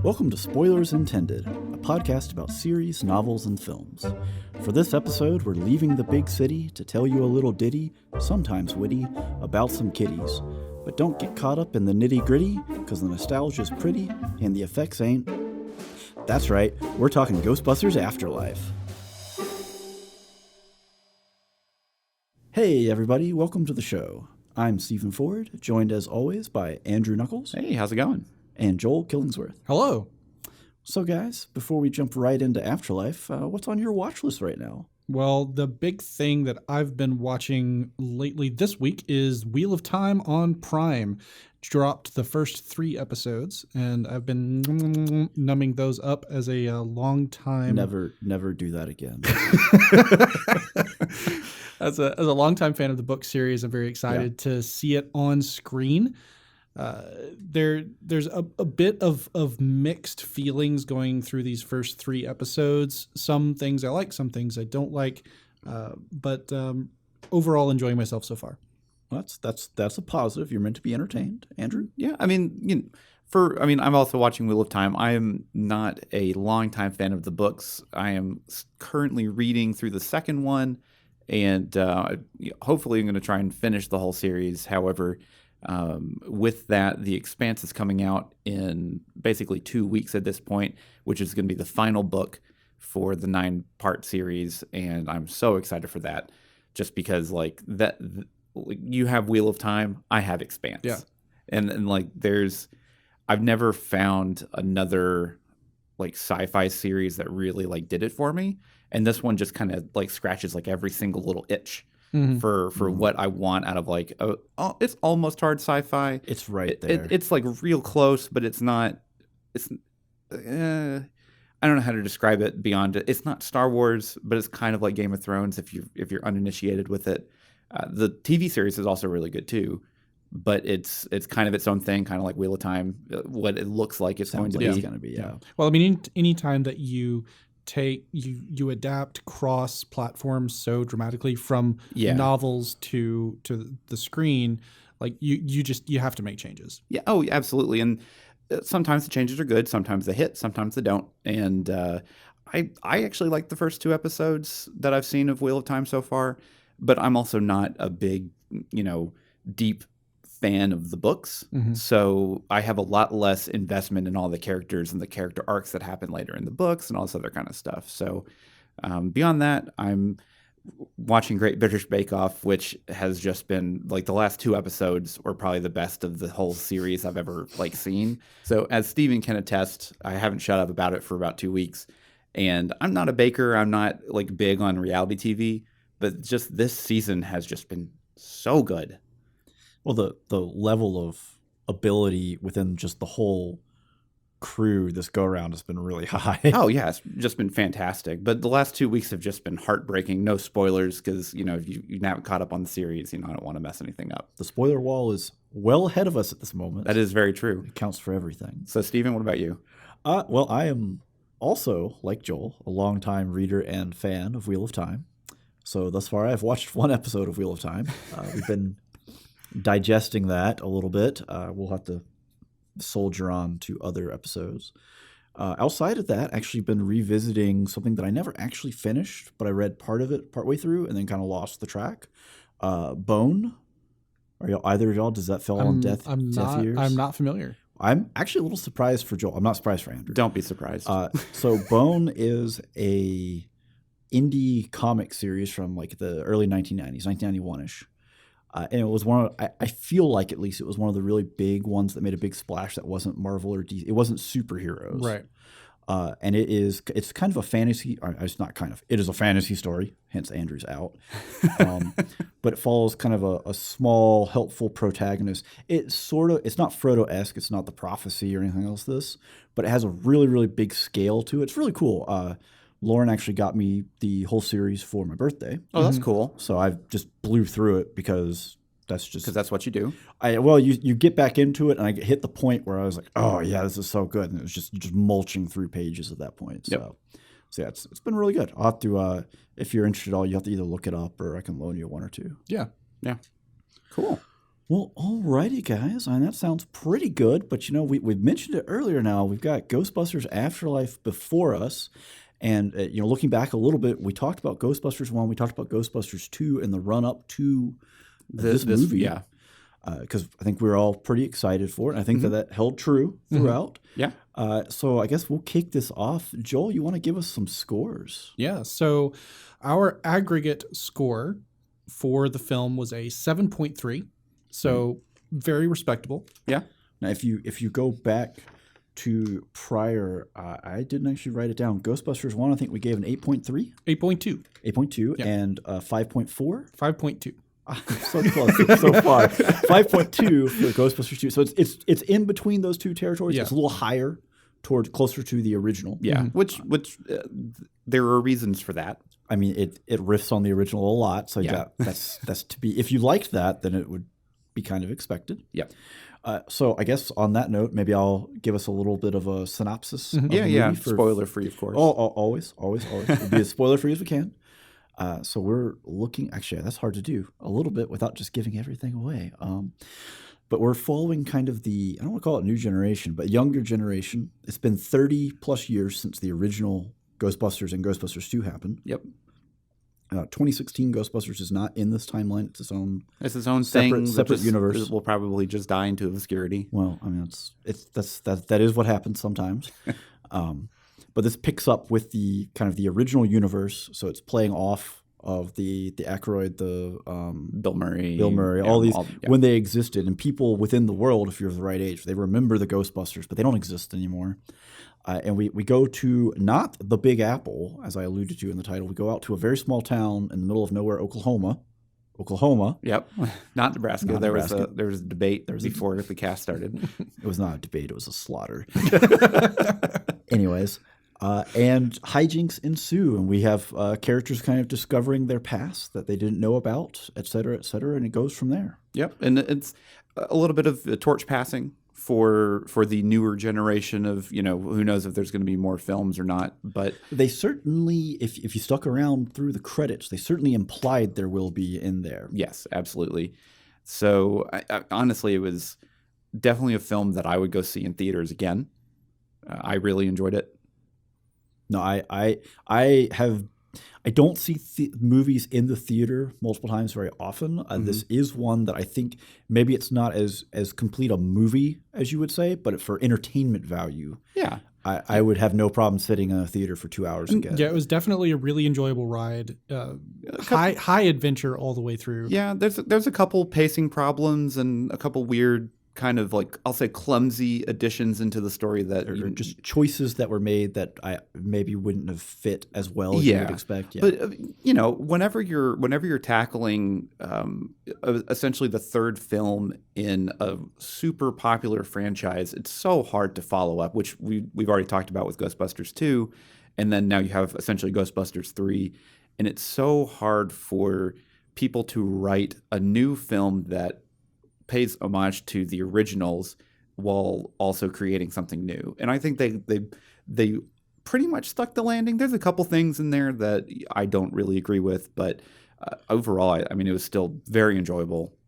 Welcome to Spoilers Intended, a podcast about series, novels, and films. For this episode, we're leaving the big city to tell you a little ditty, sometimes witty, about some kitties. But don't get caught up in the nitty-gritty, because the nostalgia's pretty, and the effects ain't. That's right, we're talking Ghostbusters Afterlife. Hey everybody, welcome to the show. I'm Stephen Ford, joined as always by Andrew Knuckles. Hey, how's it going? And Joel Killingsworth. Hello. So guys, before we jump right into Afterlife, what's on your watch list right now? Well, the big thing that I've been watching lately this week is Wheel of Time on Prime. Dropped the first 3 episodes, and I've been numbing those up as a long time. Never do that again. As a longtime fan of the book series, I'm very excited to see it on screen. There's a bit of mixed feelings going through these first 3 episodes. Some things I like, some things I don't like, but overall enjoying myself so far. Well, that's a positive. You're meant to be entertained, Andrew. Yeah, I'm also watching Wheel of Time. I am not a longtime fan of the books. I am currently reading through the second one, and hopefully I'm going to try and finish the whole series. However, with that, The Expanse is coming out in basically 2 weeks at this point, which is going to be the final book for the 9-part series, and I'm so excited for that. Just because you have Wheel of Time, I have Expanse, and I've never found another sci-fi series that really did it for me, and this one just kind of scratches every single little itch. Mm-hmm. For what I want out of it's almost hard sci-fi. It's right there. It's real close, but it's not. I don't know how to describe it beyond it. It's not Star Wars, but it's kind of like Game of Thrones if you're uninitiated with it. The TV series is also really good too, but it's kind of its own thing, kind of like Wheel of Time. What it looks like it's going to be. Yeah. Well, I mean, any time that you adapt cross platforms so dramatically from novels to the screen, you have to make changes. Yeah. Oh, absolutely. And sometimes the changes are good, sometimes they hit, sometimes they don't. And I actually like the first 2 episodes that I've seen of Wheel of Time so far, but I'm also not a big, deep fan of the books. Mm-hmm. So I have a lot less investment in all the characters and the character arcs that happen later in the books and all this other kind of stuff. So beyond that, I'm watching Great British Bake Off, which has just been the last 2 episodes were probably the best of the whole series I've ever seen. So as Steven can attest, I haven't shut up about it for about 2 weeks, and I'm not a baker. I'm not big on reality TV, but just this season has just been so good. Well, the level of ability within just the whole crew this go-around has been really high. Oh, yeah. It's just been fantastic. But the last 2 weeks have just been heartbreaking. No spoilers because, if you haven't caught up on the series, I don't want to mess anything up. The spoiler wall is well ahead of us at this moment. That is very true. It counts for everything. So, Steven, what about you? Well, I am also, like Joel, a longtime reader and fan of Wheel of Time. So thus far, I've watched 1 episode of Wheel of Time. We've been digesting that a little bit. We'll have to soldier on to other episodes. Outside of that, actually been revisiting something that I never actually finished, but I read part of it partway through and then kind of lost the track. Bone. Are either of y'all? Does that fall on deaf ears? I'm not familiar. I'm actually a little surprised for Joel. I'm not surprised for Andrew. Don't be surprised. So Bone is a indie comic series from the early 1990s, 1991-ish. And it was I feel like at least it was one of the really big ones that made a big splash that wasn't Marvel or DC. It wasn't superheroes. Right. And it's kind of a fantasy, it's not kind of, it is a fantasy story, hence Andrew's out. But it follows kind of a small, helpful protagonist. It's not Frodo-esque, it's not The Prophecy or anything else but it has a really, really big scale to it. It's really cool. Lauren actually got me the whole series for my birthday. Oh, that's cool. So I just blew through it because that's what you do. You get back into it, and I hit the point where I was like, oh yeah, this is so good, and it was just mulching through pages at that point. So yeah, it's been really good. I'll have to if you're interested at all, you have to either look it up or I can loan you 1 or 2. Yeah. Cool. Well, alrighty, guys. And that sounds pretty good. But, we mentioned it earlier now. We've got Ghostbusters Afterlife before us. And, looking back a little bit, we talked about Ghostbusters 1, we talked about Ghostbusters 2 in the run-up to this movie. Yeah. Because I think we were all pretty excited for it. And I think that held true throughout. Yeah. So I guess we'll kick this off. Joel, you want to give us some scores? Yeah. So our aggregate score for the film was a 7.3. So very respectable. Yeah. Now, if you go back to prior, I didn't actually write it down. Ghostbusters 1, I think we gave an 8.3. 8.2. 8.2 Yeah. and 5.4. 5.2. So close, so far. 5.2 for Ghostbusters 2. So it's in between those two territories. Yeah. It's a little higher, closer to the original. Yeah. Which there are reasons for that. I mean, it riffs on the original a lot. So Yeah. that's to be. If you liked that, then it would be kind of expected. Yep. So I guess on that note, maybe I'll give us a little bit of a synopsis. Of the Yeah. movie Spoiler free, of course. Always. We'll be as spoiler free as we can. So we're looking. Actually, that's hard to do a little bit without just giving everything away. But we're following kind of I don't want to call it new generation, but younger generation. It's been 30 plus years since the original Ghostbusters and Ghostbusters 2 happened. Yep. 2016 Ghostbusters is not in this timeline. It's its own thing. separate universe. It will probably just die into obscurity. Well, I mean, that is what happens sometimes. But this picks up with the kind of the original universe, so it's playing off of the Aykroyd, the Bill Murray, all these when they existed, and people within the world, if you're the right age, they remember the Ghostbusters, but they don't exist anymore. And we go to not the Big Apple, as I alluded to in the title. We go out to a very small town in the middle of nowhere, Oklahoma. Yep, not Nebraska. Not there Nebraska. was a debate before the cast started. It was not a debate; it was a slaughter. Anyways. And hijinks ensue, and we have characters kind of discovering their past that they didn't know about, et cetera, and it goes from there. Yep, and it's a little bit of torch passing for the newer generation of, who knows if there's going to be more films or not, but they certainly, if you stuck around through the credits, they certainly implied there will be in there. Yes, absolutely. So I honestly, it was definitely a film that I would go see in theaters again. I really enjoyed it. No, I don't see movies in the theater multiple times very often. This is one that I think maybe it's not as complete a movie as you would say, but for entertainment value, yeah, I would have no problem sitting in a theater for 2 hours again. Yeah, it was definitely a really enjoyable ride. High adventure all the way through. Yeah, there's a couple pacing problems and a couple weird kind of I'll say clumsy additions into the story that or just choices that were made that I maybe wouldn't have fit as well as you would expect. Yeah. But whenever you're tackling essentially the third film in a super popular franchise, it's so hard to follow up, which we've already talked about with Ghostbusters 2, and then now you have essentially Ghostbusters 3, and it's so hard for people to write a new film that pays homage to the originals while also creating something new. And I think they pretty much stuck the landing. There's a couple things in there that I don't really agree with, but overall, I mean, it was still very enjoyable,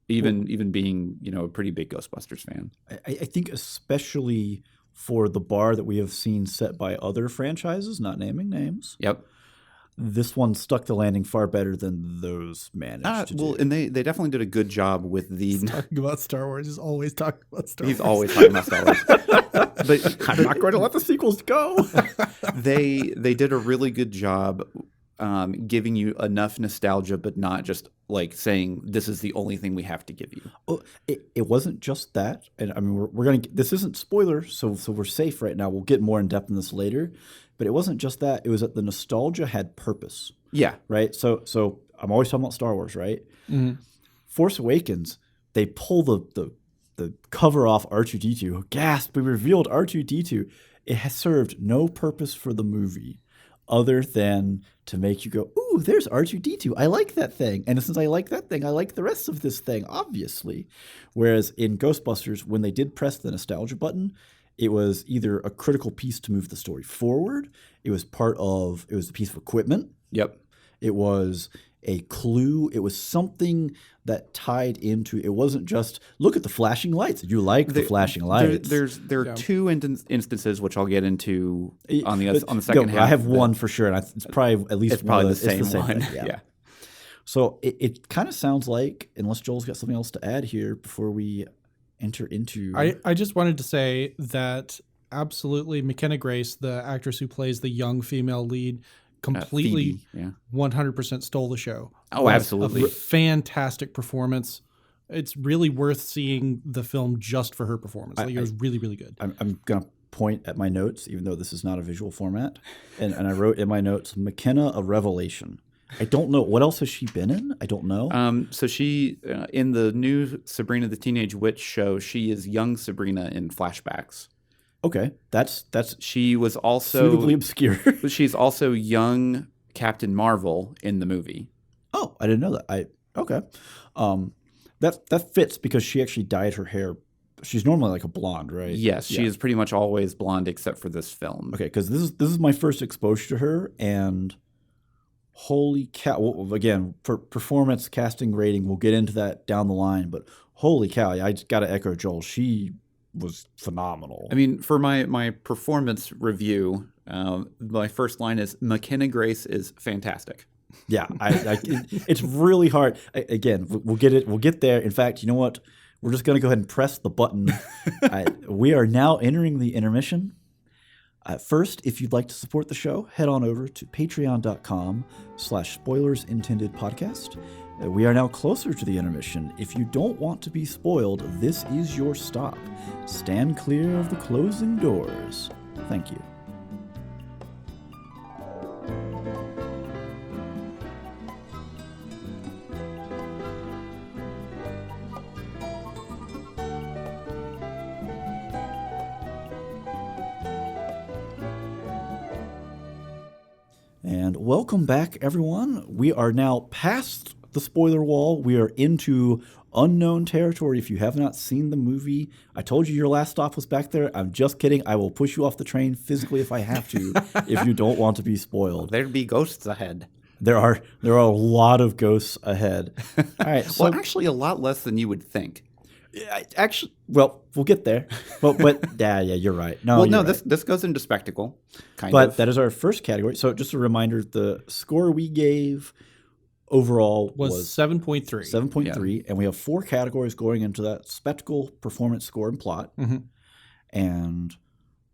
even being, a pretty big Ghostbusters fan. I think especially for the bar that we have seen set by other franchises, not naming names. Yep. This one stuck the landing far better than those managed to do. And they definitely did a good job with the talking about Star Wars. He's always talking about Star Wars. He's always talking about Star Wars. But I'm not going to let the sequels go. They did a really good job giving you enough nostalgia, but not just saying this is the only thing we have to give you. Well, it wasn't just that, and I mean we're gonna. This isn't spoilers, so we're safe right now. We'll get more in depth in this later. But it wasn't just that. It was that the nostalgia had purpose. Yeah. Right? So I'm always talking about Star Wars, right? Mm-hmm. Force Awakens, they pull the cover off R2-D2. Gasp, we revealed R2-D2. It has served no purpose for the movie other than to make you go, ooh, there's R2-D2. I like that thing. And since I like that thing, I like the rest of this thing, obviously. Whereas in Ghostbusters, when they did press the nostalgia button, it was either a critical piece to move the story forward. It was a piece of equipment. Yep. It was a clue. It was something that tied into. It wasn't just look at the flashing lights. You like the flashing lights. There are two instances which I'll get into on the second half. I have one for sure, and it's probably at least it's probably the same one. Thing, yeah. So it kind of sounds like, unless Joel's got something else to add here before we enter into. I just wanted to say that absolutely McKenna Grace, the actress who plays the young female lead, completely 100% stole the show. Oh, absolutely. A fantastic performance. It's really worth seeing the film just for her performance. It was really, really good. I'm going to point at my notes, even though this is not a visual format. And I wrote in my notes, McKenna, a revelation. I don't know. What else has she been in? I don't know. So she, in the new Sabrina the Teenage Witch show, she is young Sabrina in flashbacks. Okay, that's she was also suitably obscure. She's also young Captain Marvel in the movie. Oh, I didn't know that. Okay, that fits because she actually dyed her hair. She's normally like a blonde, right? Yes, she is pretty much always blonde except for this film. Okay, because this is my first exposure to her, and holy cow! Well, again, for performance, casting, rating, we'll get into that down the line. But holy cow! I just got to echo Joel. She was phenomenal. I mean, for my performance review, my first line is McKenna Grace is fantastic. Yeah, it's really hard. Again, we'll get there. In fact, you know what? We're just going to go ahead and press the button. We are now entering the intermission. First, if you'd like to support the show, head on over to patreon.com/spoilersintendedpodcast. We are now closer to the intermission. If you don't want to be spoiled, this is your stop. Stand clear of the closing doors. Thank you. And welcome back, everyone. We are now past the spoiler wall. We are into unknown territory. If you have not seen the movie, I told you your last stop was back there. I'm just kidding. I will push you off the train physically if I have to, if you don't want to be spoiled. There'd be ghosts ahead. There are a lot of ghosts ahead. All right. Well, actually, a lot less than you would think. Actually, well, we'll get there. But yeah, you're right. This goes into spectacle, kind of. But that is our first category. So just a reminder, the score we gave overall was 7.3. 7.3, and we have 4 categories going into that: spectacle, performance, score, and plot. Mm-hmm. And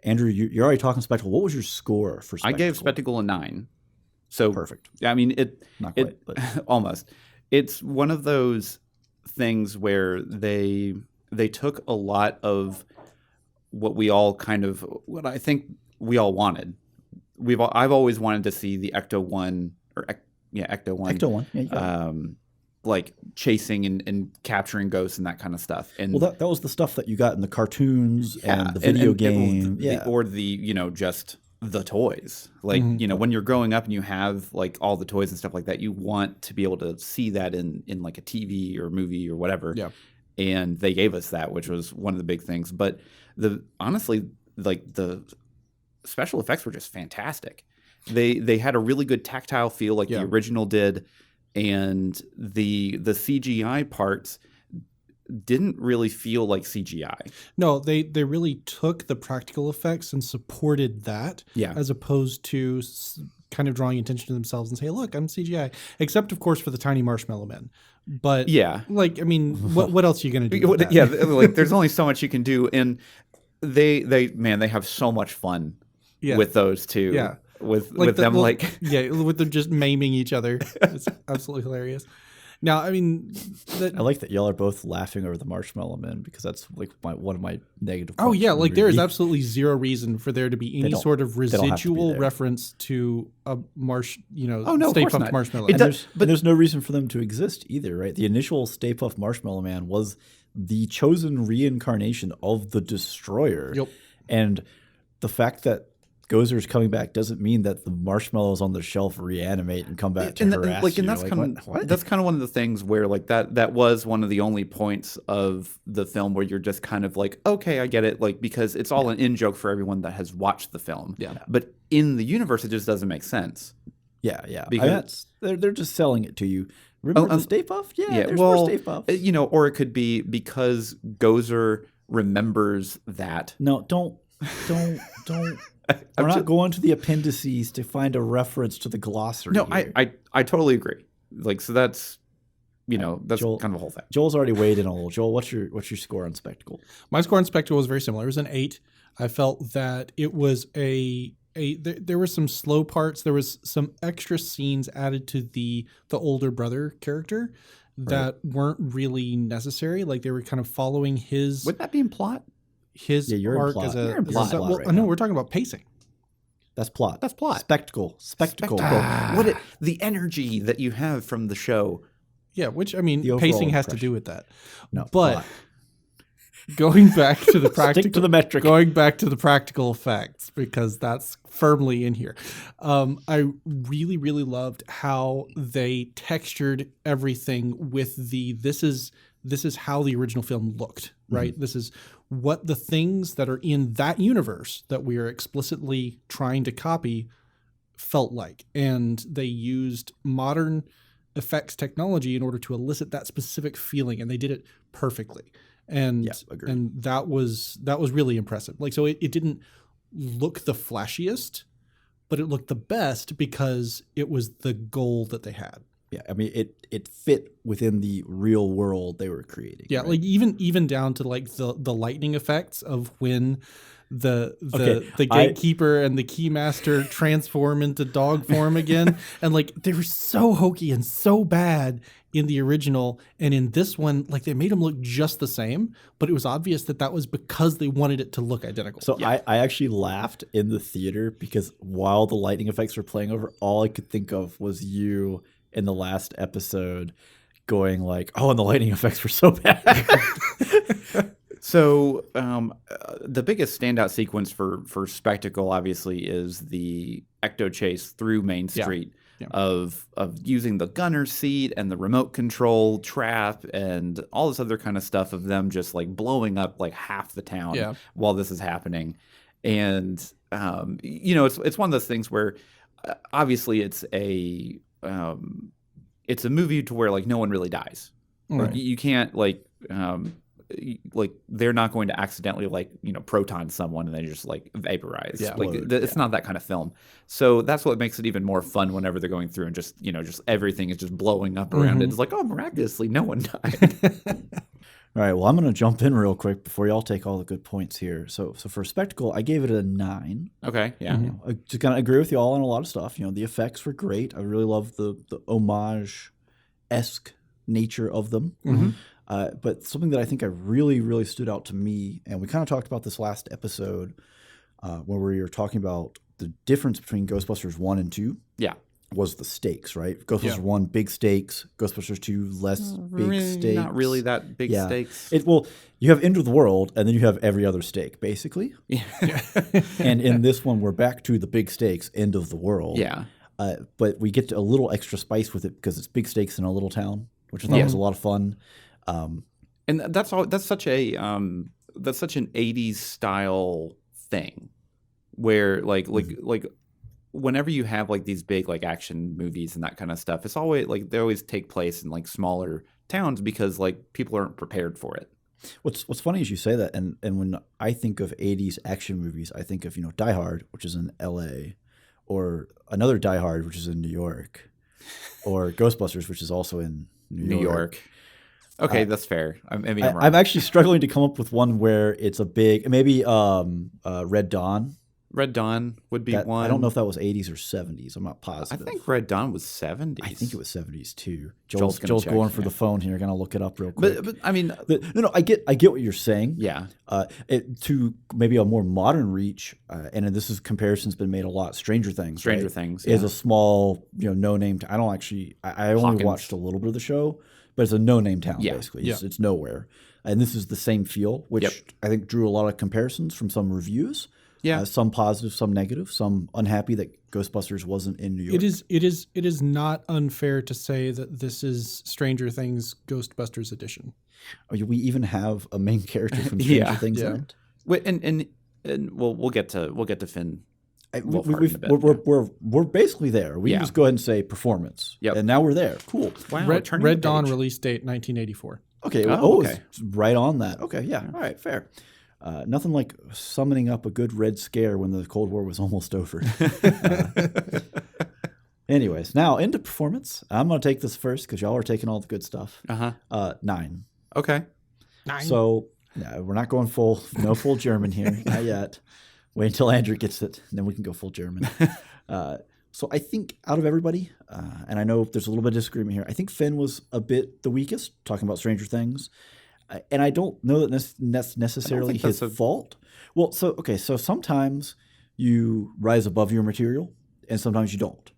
Andrew, you're already talking spectacle. What was your score for spectacle? I gave spectacle a 9. So perfect. I mean, not quite, but almost. It's one of those things where they took a lot of what I think we all wanted. I've always wanted to see the Ecto 1 or Ecto 1. Ecto 1. Yeah, you got it. Like chasing and capturing ghosts and that kind of stuff. And well, that was the stuff that you got in the cartoons and the video game. Or just the toys. Like, when you're growing up and you have like all the toys and stuff like that, you want to be able to see that in like a TV or movie or whatever. Yeah. And they gave us that, which was one of the big things. But honestly, the special effects were just fantastic. They had a really good tactile feel like the original did, and the CGI parts didn't really feel like CGI. No, they really took the practical effects and supported that, as opposed to kind of drawing attention to themselves and say, "Look, I'm CGI." Except, of course, for the tiny marshmallow men. But I mean, what else are you going to do? With that? Yeah, like there's only so much you can do, and they have so much fun with those two. Yeah, with them with them just maiming each other. It's absolutely hilarious. Now, I mean, I like that y'all are both laughing over the Marshmallow Men because that's like one of my negative. Oh yeah, like there is absolutely zero reason for there to be any sort of residual reference to a Stay Puft Marshmallow. But there's no reason for them to exist either, right? The initial Stay Puft Marshmallow Man was the chosen reincarnation of the Destroyer. Yep. And the fact that Gozer's coming back doesn't mean that the marshmallows on the shelf reanimate and come back to harass you. And that's kind of one of the things where like that was one of the only points of the film where you're just kind of like, okay, I get it, like because it's all an in joke for everyone that has watched the film. Yeah. But in the universe, it just doesn't make sense. Yeah, yeah. Because They're just selling it to you. Remember the Stay Puft? Yeah, there's more Stay Puft. you know, or it could be because Gozer remembers that. No, don't. We're not going to the appendices to find a reference to the glossary. No, here. I totally agree. Like, so that's, you know, that's Joel, kind of a whole thing. Joel's already weighed in a little. Joel, what's your score on Spectacle? My score on Spectacle was very similar. It was an 8. I felt that it was there were some slow parts. There was some extra scenes added to the older brother character that weren't really necessary. Like they were kind of following his. Would that be in plot? His arc as You're in plot. well, right no, now. we're talking about pacing. That's plot. That's plot. Spectacle. The energy that you have from the show. Yeah, which I mean, The overall pacing has to impression. do with that. No, But plot. going back to the practical, Stick to the metric. Going back to the practical effects because that's firmly in here. I really, really loved how they textured everything with this is how the original film looked, right? This is what the things that are in that universe that we are explicitly trying to copy felt like, and they used modern effects technology in order to elicit that specific feeling, and they did it perfectly. And agreed. and that was really impressive. Like, so it didn't look the flashiest, but it looked the best because it was the goal that they had. Yeah, I mean it fit within the real world they were creating. Yeah, right? like even down to like the lightning effects of when the gatekeeper and the keymaster transform into dog form again, and like they were so hokey and so bad in the original, and in this one, like they made them look just the same, but it was obvious that was because they wanted it to look identical. So I actually laughed in the theater because while the lightning effects were playing over, all I could think of was you in the last episode going like, oh, and the lighting effects were so bad. So the biggest standout sequence for Spectacle, obviously, is the ecto chase through Main Street of using the gunner seat and the remote control trap and all this other kind of stuff of them just like blowing up like half the town while this is happening. And you know, it's one of those things where obviously it's a movie to where like no one really dies. Right. Like, you can't like they're not going to accidentally like, you know, proton someone and they just like vaporize. Yeah. Like it's not that kind of film. So that's what makes it even more fun whenever they're going through and just, you know, just everything is just blowing up around it. It's like, oh, miraculously no one died. All right, well, I'm going to jump in real quick before y'all take all the good points here. So for Spectacle, I gave it a 9. Okay, yeah. You know, I just kind of agree with y'all on a lot of stuff. You know, the effects were great. I really love the homage-esque nature of them. But something that I think really stood out to me, and we kind of talked about this last episode when we were talking about the difference between Ghostbusters 1 and 2. Yeah. Was the stakes, right? Ghostbusters 1, big stakes. Ghostbusters 2, less big stakes. Not really that big stakes. Well, you have End of the World, and then you have every other stake, basically. Yeah. And in this one, we're back to the big stakes, End of the World. Yeah. But we get a little extra spice with it because it's big stakes in a little town, which I thought was a lot of fun. And that's such an 80s style thing where like whenever you have like these big like action movies and that kind of stuff, it's always like they always take place in like smaller towns because like people aren't prepared for it. What's funny is you say that, and when I think of 80s action movies, I think of, you know, Die Hard, which is in LA, or another Die Hard, which is in New York, or Ghostbusters, which is also in New York. Okay, that's fair. I'm wrong. I'm actually struggling to come up with one where it's a big, maybe Red Dawn. Red Dawn would be one. I don't know if that was 80s or 70s. I'm not positive. I think Red Dawn was 70s. I think it was 70s too. Joel's going for the phone here. Gonna look it up real quick. But I mean, no, I get what you're saying. Yeah. To maybe a more modern reach, and this is comparison's been made a lot. Stranger Things. Stranger right? Things is a small, you know, no name. I don't actually. I only Hawkins. watched a little bit of the show, but it's a no name town basically. Yeah. It's nowhere, and this is the same feel, which I think drew a lot of comparisons from some reviews. Yeah, some positive, some negative, some unhappy that Ghostbusters wasn't in New York. It is not unfair to say that this is Stranger Things Ghostbusters edition. We even have a main character from Stranger Things in it. Wait, and we'll get to Finn Wolf Harden a bit. We're basically there. We can just go ahead and say performance. Yep. And now we're there. Cool. Wow, Red Dawn release date 1984. Okay. It's right on that. Okay. Yeah. All right. Fair. Nothing like summoning up a good Red Scare when the Cold War was almost over. Anyways, now into performance. I'm going to take this first because y'all are taking all the good stuff. 9. Okay. 9. So we're not going no full German here. Not yet. Wait until Andrew gets it, and then we can go full German. So I think out of everybody, and I know there's a little bit of disagreement here, I think Finn was a bit the weakest, talking about Stranger Things. And I don't know that that's necessarily his fault. Well, so sometimes you rise above your material, and sometimes you don't.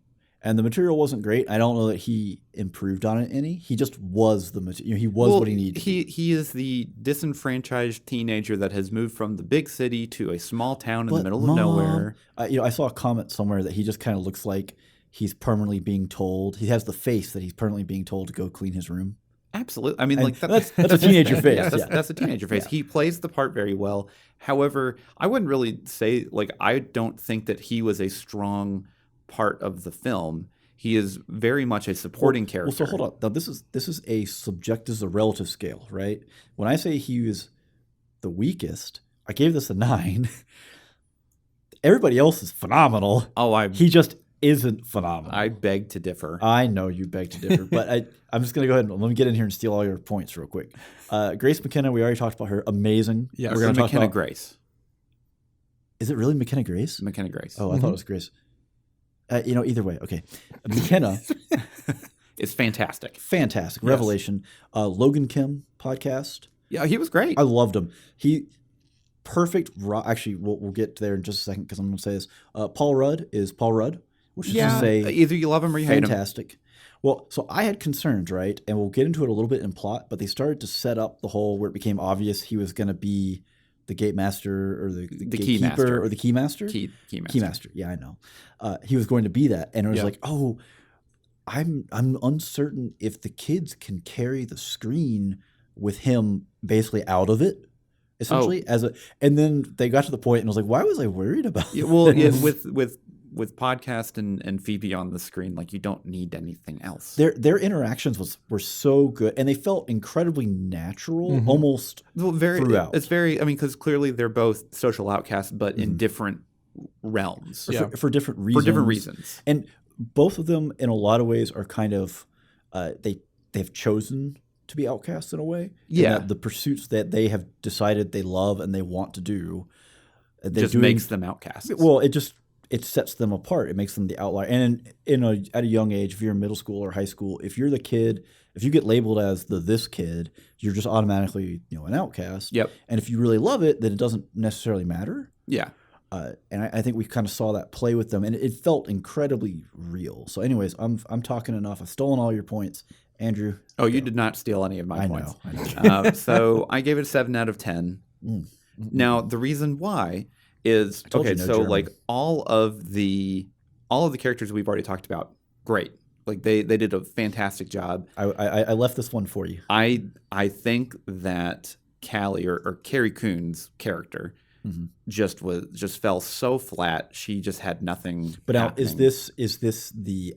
And the material wasn't great. I don't know that he improved on it any. He just was the material. He was what he needed. He is the disenfranchised teenager that has moved from the big city to a small town in the middle of nowhere. I saw a comment somewhere that he just kind of looks like he's permanently being told. He has the face that he's permanently being told to go clean his room. Absolutely. I mean, like that's a teenager face. That's a teenager face. Yeah. He plays the part very well. However, I wouldn't really say I don't think that he was a strong part of the film. He is very much a supporting character. Well, so hold on. Now this is a relative scale, right? When I say he was the weakest, I gave this a 9. Everybody else is phenomenal. He just isn't phenomenal. I beg to differ. I know you beg to differ, but I'm just going to go ahead and let me get in here and steal all your points real quick. Grace McKenna, we already talked about her. Amazing. Yeah, we're going to talk about Grace. Is it really McKenna Grace? McKenna Grace. Oh, I thought it was Grace. Either way, okay. McKenna is fantastic. Fantastic. Yes. Revelation. Logan Kim podcast. Yeah, he was great. I loved him. Perfect. Actually, we'll get there in just a second because I'm going to say this. Paul Rudd is Paul Rudd. Which is to say, either you love him or you hate him. Fantastic. Well, so I had concerns, right? And we'll get into it a little bit in plot, but they started to set up the whole where it became obvious he was going to be the gate master or the gatekeeper or the key master. Key master. Yeah, I know. He was going to be that, and it was I'm uncertain if the kids can carry the screen with him basically out of it. Essentially, and then they got to the point, and I was like, "Why was I worried about?" With podcast and Phoebe on the screen, you don't need anything else. Their interactions were so good, and they felt incredibly natural, almost throughout. It's very, because clearly they're both social outcasts, but in different realms. For different reasons. For different reasons. And both of them, in a lot of ways, are kind of they've chosen to be outcasts in a way. Yeah. The pursuits that they have decided they love and they want to do, makes them outcasts. Well, it sets them apart. It makes them the outlier. And at a young age, if you're in middle school or high school, if you're the kid, if you get labeled as this kid, you're just automatically an outcast. Yep. And if you really love it, then it doesn't necessarily matter. Yeah. And I think we kind of saw that play with them, and it felt incredibly real. So, anyways, I'm talking enough. I've stolen all your points, Andrew. Oh, you did not steal any of my points. I know. So I gave it a 7 out of 10. Now the reason why is all of the characters we've already talked about, great. They did a fantastic job. I left this one for you. I think that Callie or Carrie Coon's character just fell so flat. She just had nothing. But now, happening. is this the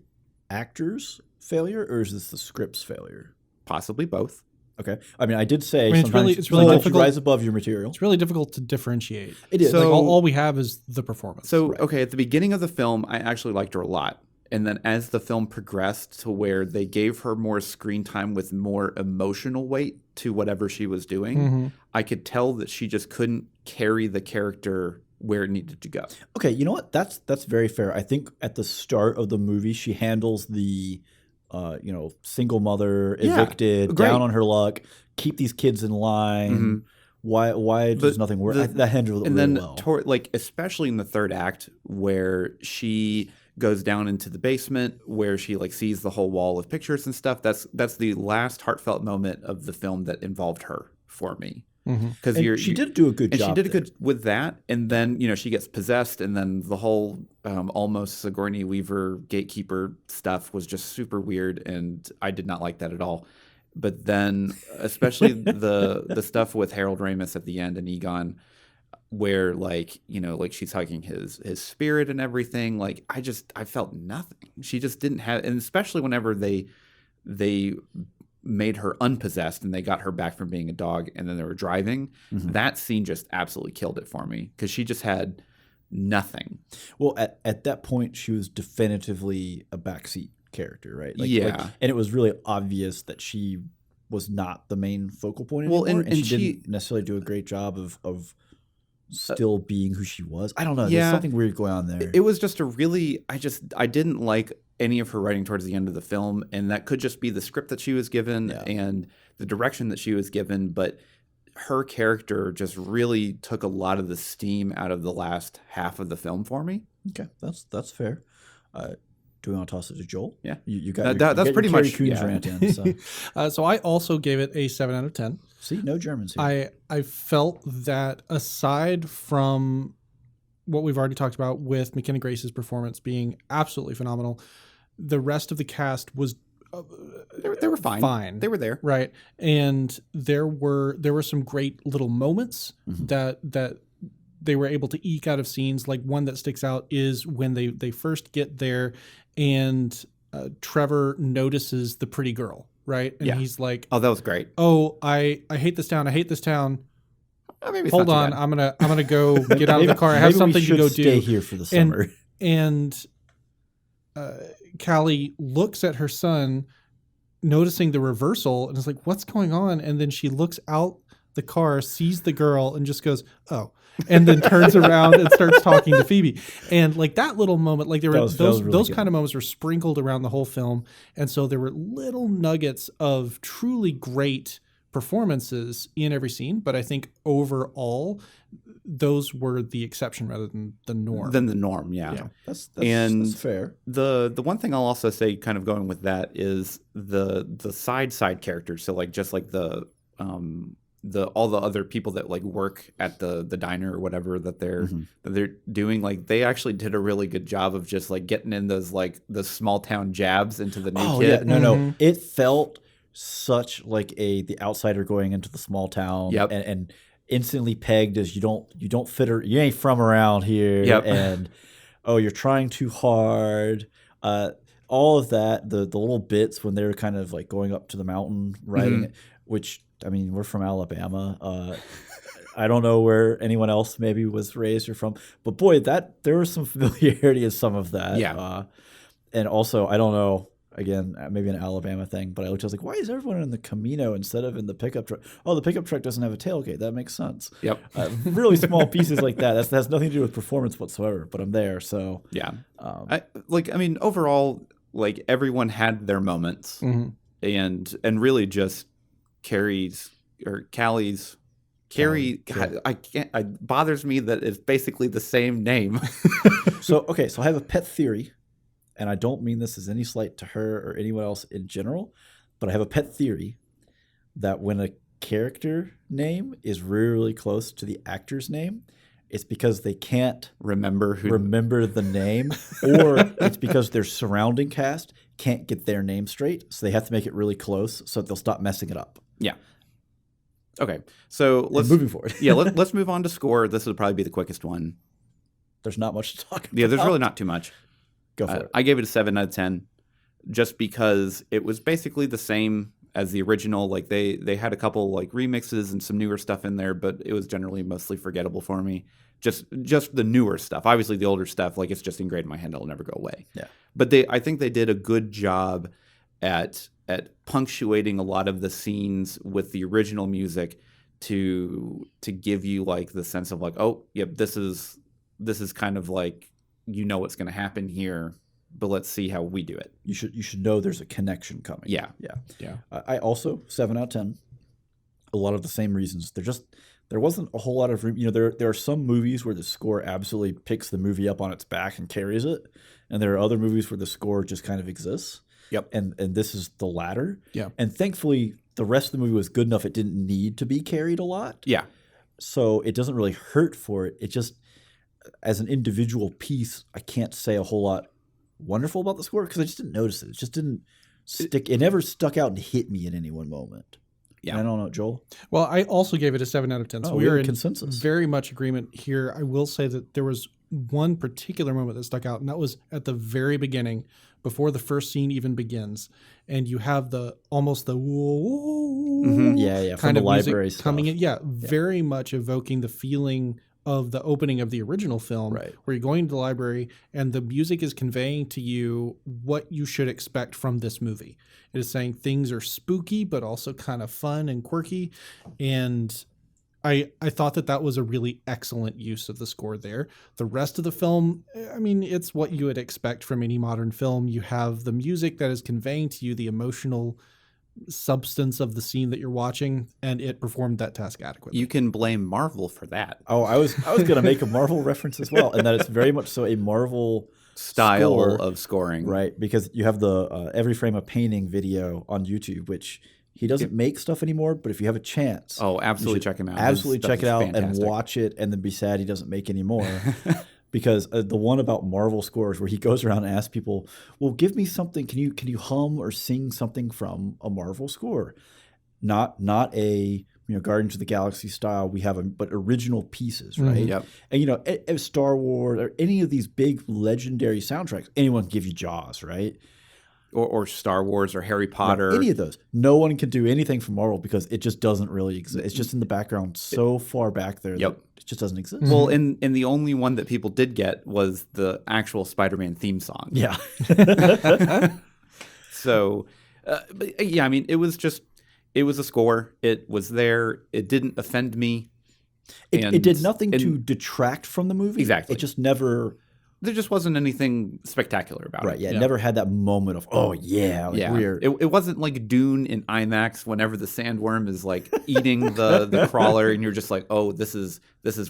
actor's failure or is this the script's failure? Possibly both. Okay. I did say sometimes it's really difficult. You rise above your material. It's really difficult to differentiate. It is. So all we have is the performance. So, okay, at the beginning of the film, I actually liked her a lot. And then as the film progressed to where they gave her more screen time with more emotional weight to whatever she was doing, I could tell that she just couldn't carry the character where it needed to go. Okay, you know what? That's very fair. I think at the start of the movie, she handles the single mother, evicted, down on her luck, keep these kids in line. Why does nothing work? That handled it really well. Especially in the third act where she goes down into the basement where she sees the whole wall of pictures and stuff. That's the last heartfelt moment of the film that involved her for me. Because she did do a good job. And she did a good with that. And then she gets possessed, and then the whole almost Sigourney Weaver gatekeeper stuff was just super weird, and I did not like that at all. But then, especially the stuff with Harold Ramis at the end and Egon, where like, like she's hugging his spirit and everything. Like I felt nothing. She just didn't have, and especially whenever they made her unpossessed and they got her back from being a dog and then they were driving, that scene just absolutely killed it for me because she just had nothing. Well, at that point, she was definitively a backseat character, right? Yeah. And it was really obvious that she was not the main focal point Well, anymore, and she didn't necessarily do a great job of still being who she was. I don't know. Yeah. There's something weird going on there. It was just I didn't like any of her writing towards the end of the film, and that could just be the script that she was given and the direction that she was given, but her character just really took a lot of the steam out of the last half of the film for me. Okay, that's fair. Do we want to toss it to Joel? Yeah, you got that's pretty Carrie much Coons rant in. So. So I also gave it a 7 out of 10. See, no Germans here. I felt that aside from what we've already talked about with McKenna Grace's performance being absolutely phenomenal, the rest of the cast was they were fine. They were there, right? And there were some great little moments that they were able to eke out of scenes. Like one that sticks out is when they first get there and Trevor notices the pretty girl, right? And he's like, "Oh, that was great. Oh, I hate this town. I hate this town. Maybe Hold on, I'm gonna go get out of the car. I have something to go do. Stay here for the summer." And Callie looks at her son, noticing the reversal, and is like, "What's going on?" And then she looks out the car, sees the girl, and just goes, "Oh." And then turns around and starts talking to Phoebe. And like that little moment, like there were those kind of moments were sprinkled around the whole film. And so there were little nuggets of truly great performances in every scene. But I think overall, those were the exception rather than the norm. Yeah. That's fair. The one thing I'll also say, kind of going with that, is the side characters. So like just like the all the other people that like work at the diner or whatever that they're doing, like they actually did a really good job of just like getting in those like the small town jabs into the new kid. Yeah, no, it felt such like the outsider going into the small town, and instantly pegged as you don't fit, or you ain't from around here, and you're trying too hard. All of that, the little bits when they're kind of like going up to the mountain riding it, which. I mean, we're from Alabama. I don't know where anyone else maybe was raised or from, but boy, there was some familiarity in some of that. Yeah. And also, I don't know, again, maybe an Alabama thing, but I was like, why is everyone in the Camino instead of in the pickup truck? Oh, the pickup truck doesn't have a tailgate. That makes sense. Yep. Really small pieces like that. That has nothing to do with performance whatsoever, but I'm there. So yeah. Overall, like everyone had their moments, and really just. Carrie, I can't. It bothers me that it's basically the same name. So I have a pet theory, and I don't mean this as any slight to her or anyone else in general, but I have a pet theory that when a character name is really close to the actor's name, it's because they can't remember the name, or it's because their surrounding cast can't get their name straight, so they have to make it really close so that they'll stop messing it up. Yeah. Okay. So moving forward. Let's move on to score. This will probably be the quickest one. There's not much to talk about. Yeah, there's really not too much. Go for it. I gave it a 7 out of 10 just because it was basically the same as the original. Like they had a couple like remixes and some newer stuff in there, but it was generally mostly forgettable for me. Just the newer stuff. Obviously the older stuff, like it's just ingrained in my head, it'll never go away. Yeah. But I think they did a good job at punctuating a lot of the scenes with the original music to give you like the sense of like, oh, yep, this is kind of like, what's going to happen here, but let's see how we do it. You should know there's a connection coming. Yeah. I also 7 out of 10. A lot of the same reasons. There wasn't a whole lot of room. There are some movies where the score absolutely picks the movie up on its back and carries it, and there are other movies where the score just kind of exists. Yep. And this is the latter. Yeah. And thankfully, the rest of the movie was good enough. It didn't need to be carried a lot. Yeah. So it doesn't really hurt for it. It just, as an individual piece, I can't say a whole lot wonderful about the score because I just didn't notice it. It just didn't stick. It never stuck out and hit me in any one moment. Yeah. I don't know, Joel. Well, I also gave it a 7 out of 10. So Oh, we we are have in consensus. very much agreement here. I will say that there was one particular moment that stuck out, and that was at the very beginning, before the first scene even begins, and you have almost the whoa Yeah, from kind the of music library coming stuff. in. Yeah, very much evoking the feeling of the opening of the original film, Right. where you're going to the library and the music is conveying to you what you should expect from this movie. It is saying things are spooky, but also kind of fun and quirky. And I thought that was a really excellent use of the score there. The rest of the film, I mean, it's what you would expect from any modern film. You have the music that is conveying to you the emotional substance of the scene that you're watching, and it performed that task adequately. You can blame Marvel for that Oh, I was going to make a Marvel reference as well, and that it's very much so a Marvel style score, of scoring. right? Because you have the Every Frame a Painting video on YouTube, which he doesn't make stuff anymore, but if you have a chance, Oh, you absolutely should check him out. absolutely His stuff check it is out fantastic. and watch it, and then be sad he doesn't make any more. Because the one about Marvel scores where he goes around and asks people, "Well, give me something. Can you hum or sing something from a Marvel score? Not a Guardians of the Galaxy style. We have but original pieces, right? Yep. And Star Wars or any of these big legendary soundtracks, anyone can give you Jaws, right? Or Star Wars or Harry Potter. Any of those. No one can do anything from Marvel because it just doesn't really exist. It's just in the background so far back there that it just doesn't exist. Well, and the only one that people did get was the actual Spider-Man theme song. Yeah. So, but yeah, I mean, it was a score. It was there. It didn't offend me. It did nothing to detract from the movie. Exactly. It just never... There just wasn't anything spectacular about Right, it. yeah. It never had that moment of, oh, yeah. Like Yeah, we're... it wasn't like Dune in IMAX whenever the sandworm is like eating the crawler, and you're just like, oh, this is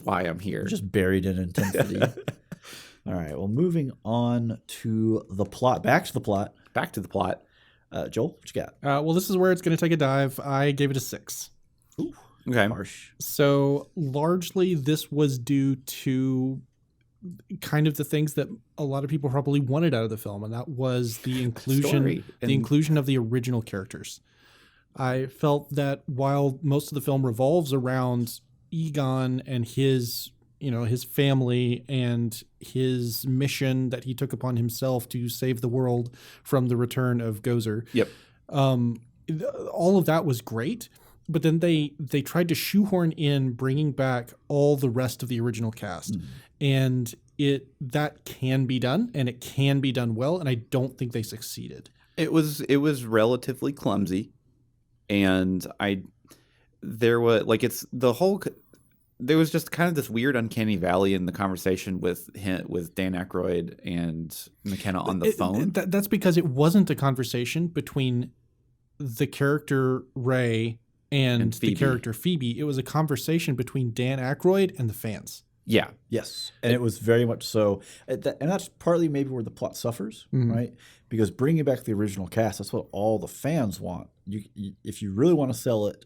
why I'm here. just buried in intensity. All right. Well, moving on to the plot. Back to the plot. Back to the plot. Joel, what you got? Well, this is where it's going to take a dive. I gave it a 6. Ooh, Okay. harsh. So largely this was due to kind of the things that a lot of people probably wanted out of the film, and that was the Story. inclusion of the original characters. I felt that while most of the film revolves around Egon and his family and his mission that he took upon himself to save the world from the return of Gozer. Yep. All of that was great, but then they tried to shoehorn in bringing back all the rest of the original cast. And that can be done, and it can be done well, and I don't think they succeeded. It was relatively clumsy, and there was just kind of this weird uncanny valley in the conversation with Dan Aykroyd and McKenna on the phone. That's because it wasn't a conversation between the character Ray and the character Phoebe. It was a conversation between Dan Aykroyd and the fans. Yeah. Yes. And it was very much so. And that's partly maybe where the plot suffers, right? Because bringing back the original cast, that's what all the fans want. If you really want to sell it,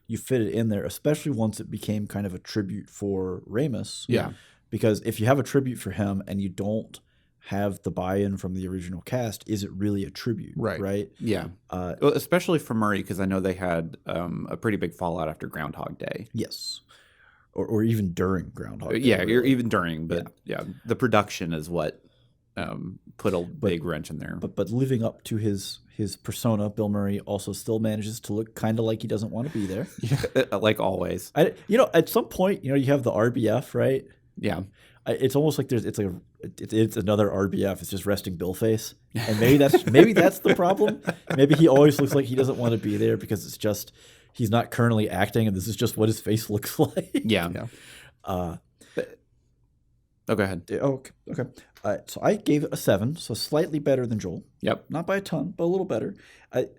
you fit it in there, especially once it became kind of a tribute for Ramis. Yeah. Because if you have a tribute for him and you don't have the buy-in from the original cast, is it really a tribute? Right? Yeah. Well, especially for Murray, because I know they had a pretty big fallout after Groundhog Day. Yes. Or even during Groundhog Day. Yeah, really. even during, but yeah, the production is what put a big wrench in there. But living up to his persona, Bill Murray also still manages to look kind of like he doesn't want to be there. Like always. At some point, you have the RBF, right? Yeah. It's almost like it's another RBF. It's just resting Bill face, and maybe that's the problem. Maybe he always looks like he doesn't want to be there because it's just he's not currently acting, and this is just what his face looks like. Yeah. Yeah. Go ahead. Okay. So I gave it a 7, so slightly better than Joel. Yep. Not by a ton, but a little better. It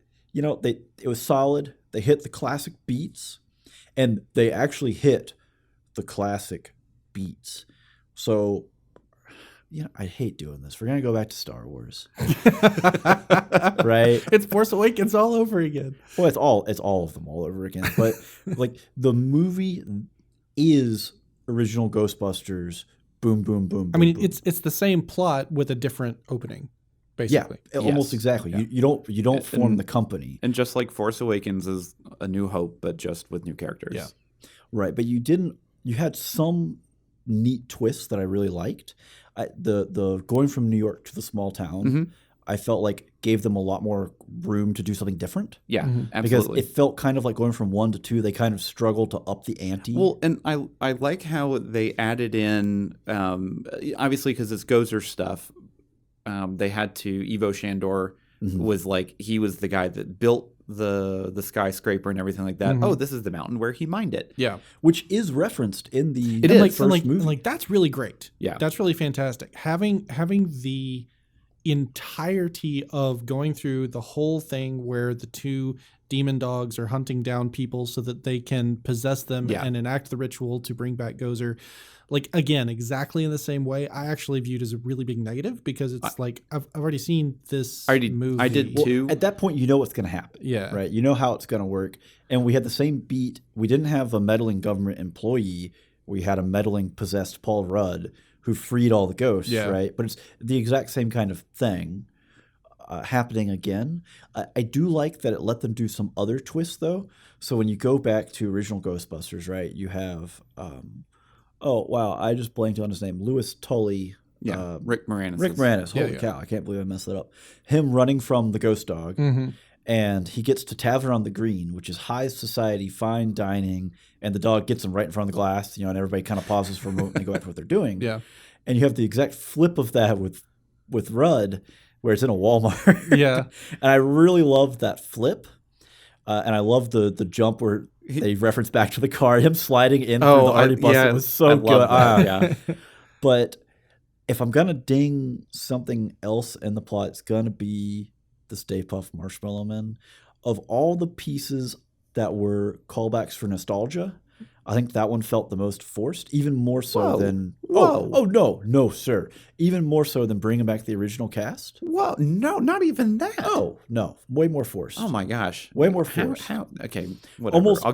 was solid. They hit the classic beats, and they actually hit the classic beats. So, I hate doing this. We're gonna go back to Star Wars, right? It's Force Awakens all over again. Well, it's all of them all over again. But like the movie is original Ghostbusters. Boom, boom, boom. I mean, boom. it's the same plot with a different opening. basically. almost Yes. exactly. Yeah. You don't form the company. And just like Force Awakens is A New Hope, but just with new characters. Yeah. Right, but you had some neat twists that I really liked. The going from New York to the small town, Mm-hmm. I felt like gave them a lot more room to do something different. Yeah, Mhm. Because absolutely. it felt kind of like going from 1 to 2, they kind of struggled to up the ante. Well, and I like how they added in, obviously because it's Gozer stuff, they had to, Ivo Shandor was like, he was the guy that built the skyscraper and everything like that. Oh, this is the mountain where he mined it. Yeah. which is referenced in the It is. first movie. Like that's really great. Yeah. That's really fantastic. Having the entirety of going through the whole thing where the two demon dogs are hunting down people so that they can possess them Yeah. and enact the ritual to bring back Gozer. Like, again, exactly in the same way, I actually viewed as a really big negative because it's like I've already seen this movie. I did Well, too. at that point, you know what's going to happen. Yeah. Right? You know how it's going to work. And we had the same beat. We didn't have a meddling government employee. We had a meddling possessed Paul Rudd who freed all the ghosts, Yeah. right? But it's the exact same kind of thing happening again. I do like that it let them do some other twists, though. So when you go back to original Ghostbusters, right, you have oh, wow, I just blanked on his name. Louis Tully. Yeah, Rick Moranis. Rick Moranis. Yeah, Holy yeah. cow, I can't believe I messed that up. Him running from the ghost dog. Mhm. And he gets to Tavern on the Green, which is high society, fine dining, and the dog gets him right in front of the glass, and everybody kind of pauses for a moment and they go back to what they're doing. Yeah. And you have the exact flip of that with Rudd, where it's in a Walmart. Yeah. And I really love that flip. And I love the jump where they reference back to the car, him sliding in through the Artie bus. It was so I good. love that, yeah. But if I'm going to ding something else in the plot, it's going to be the Stay Puft Marshmallow Men. Of all the pieces that were callbacks for nostalgia, I think that one felt the most forced, even more so than Whoa. no, sir. Even more so than bringing back the original cast. Whoa, no, not even that. Oh, no, way more forced. Oh my gosh. Way more How- forced. okay, whatever. Almost-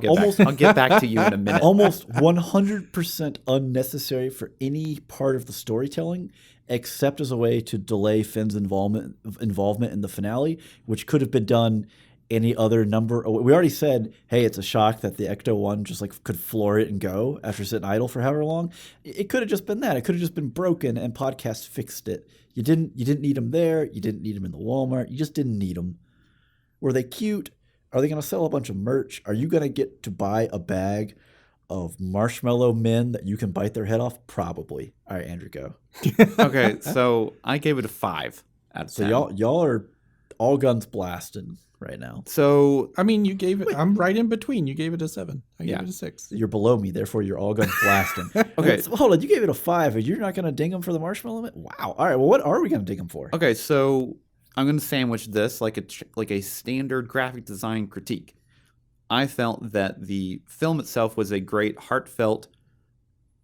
I'll get back to you in a minute. Almost 100% unnecessary for any part of the storytelling, except as a way to delay Finn's involvement in the finale, which could have been done any other number. We already said, hey, it's a shock that the Ecto-1 just like could floor it and go after sitting idle for however long. It could have just been that. It could have just been broken and podcast fixed it. You didn't need them there. You didn't need them in the Walmart. You just didn't need them. Were they cute? Are they going to sell a bunch of merch? Are you going to get to buy a bag of marshmallow men that you can bite their head off? Probably. All right, Andrew, go. Okay, so I gave it a 5 out of 10. So y'all are all guns blasting right now. So I mean, you gave it. I'm right in between. You gave it a 7. I gave Yeah. it a 6. You're below me, therefore you're all guns blasting. Okay. So, hold on, you gave it a 5, and you're not going to ding them for the marshmallow man? Wow. All right, well, what are we going to ding them for? Okay, so I'm going to sandwich this like a standard graphic design critique. I felt that the film itself was a great heartfelt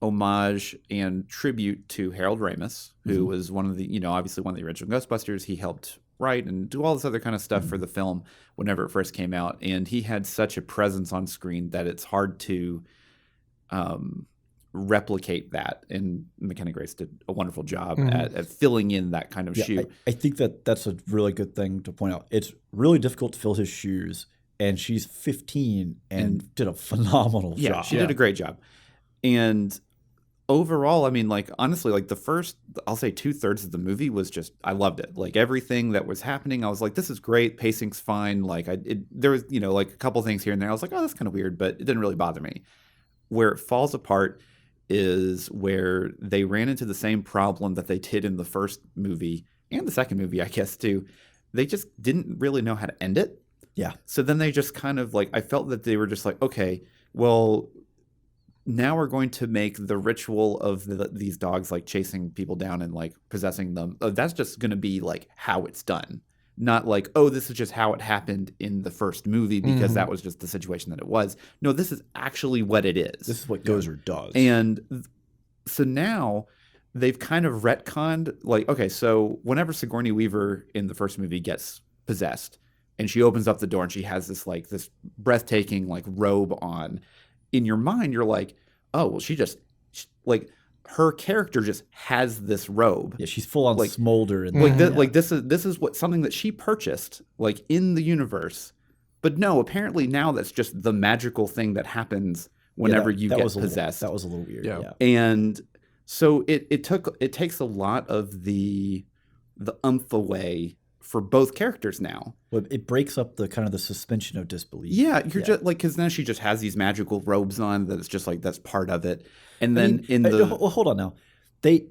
homage and tribute to Harold Ramis, who was one of the, obviously one of the original Ghostbusters. He helped write and do all this other kind of stuff for the film whenever it first came out. And he had such a presence on screen that it's hard to replicate that. And McKenna Grace did a wonderful job at filling in that kind of shoe. I think that's a really good thing to point out. It's really difficult to fill his shoes, and she's 15 and did a phenomenal Yeah, job. she did a great job. And overall, I mean, like, honestly, like the first, I'll say 2/3 of the movie was just, I loved it. Like everything that was happening, I was like, this is great. Pacing's fine. Like there was, like a couple things here and there. I was like, oh, that's kind of weird, but it didn't really bother me. Where it falls apart is where they ran into the same problem that they did in the first movie and the second movie, I guess, too. They just didn't really know how to end it. Yeah. So then they just kind of like, I felt that they were just like, okay, well, now we're going to make the ritual of these dogs like chasing people down and like possessing them. That's just going to be like how it's done. Not like, oh, this is just how it happened in the first movie because that was just the situation that it was. No, this is actually what it is. This is what Gozer does. And so now they've kind of retconned, like, okay, so whenever Sigourney Weaver in the first movie gets possessed and she opens up the door and she has this like this breathtaking like robe on, in your mind you're like, oh, well, her character just has this robe. Yeah, she's full on Like- smolder and This is what something that she purchased like in the universe. But no, apparently now that's just the magical thing that happens whenever you get possessed. That was a little weird. Yeah. And so it takes a lot of the umph away for both characters now. Well, it breaks up the kind of the suspension of disbelief. Yeah, you're just like, because now she just has these magical robes on that it's just like that's part of it. And then hold on now, they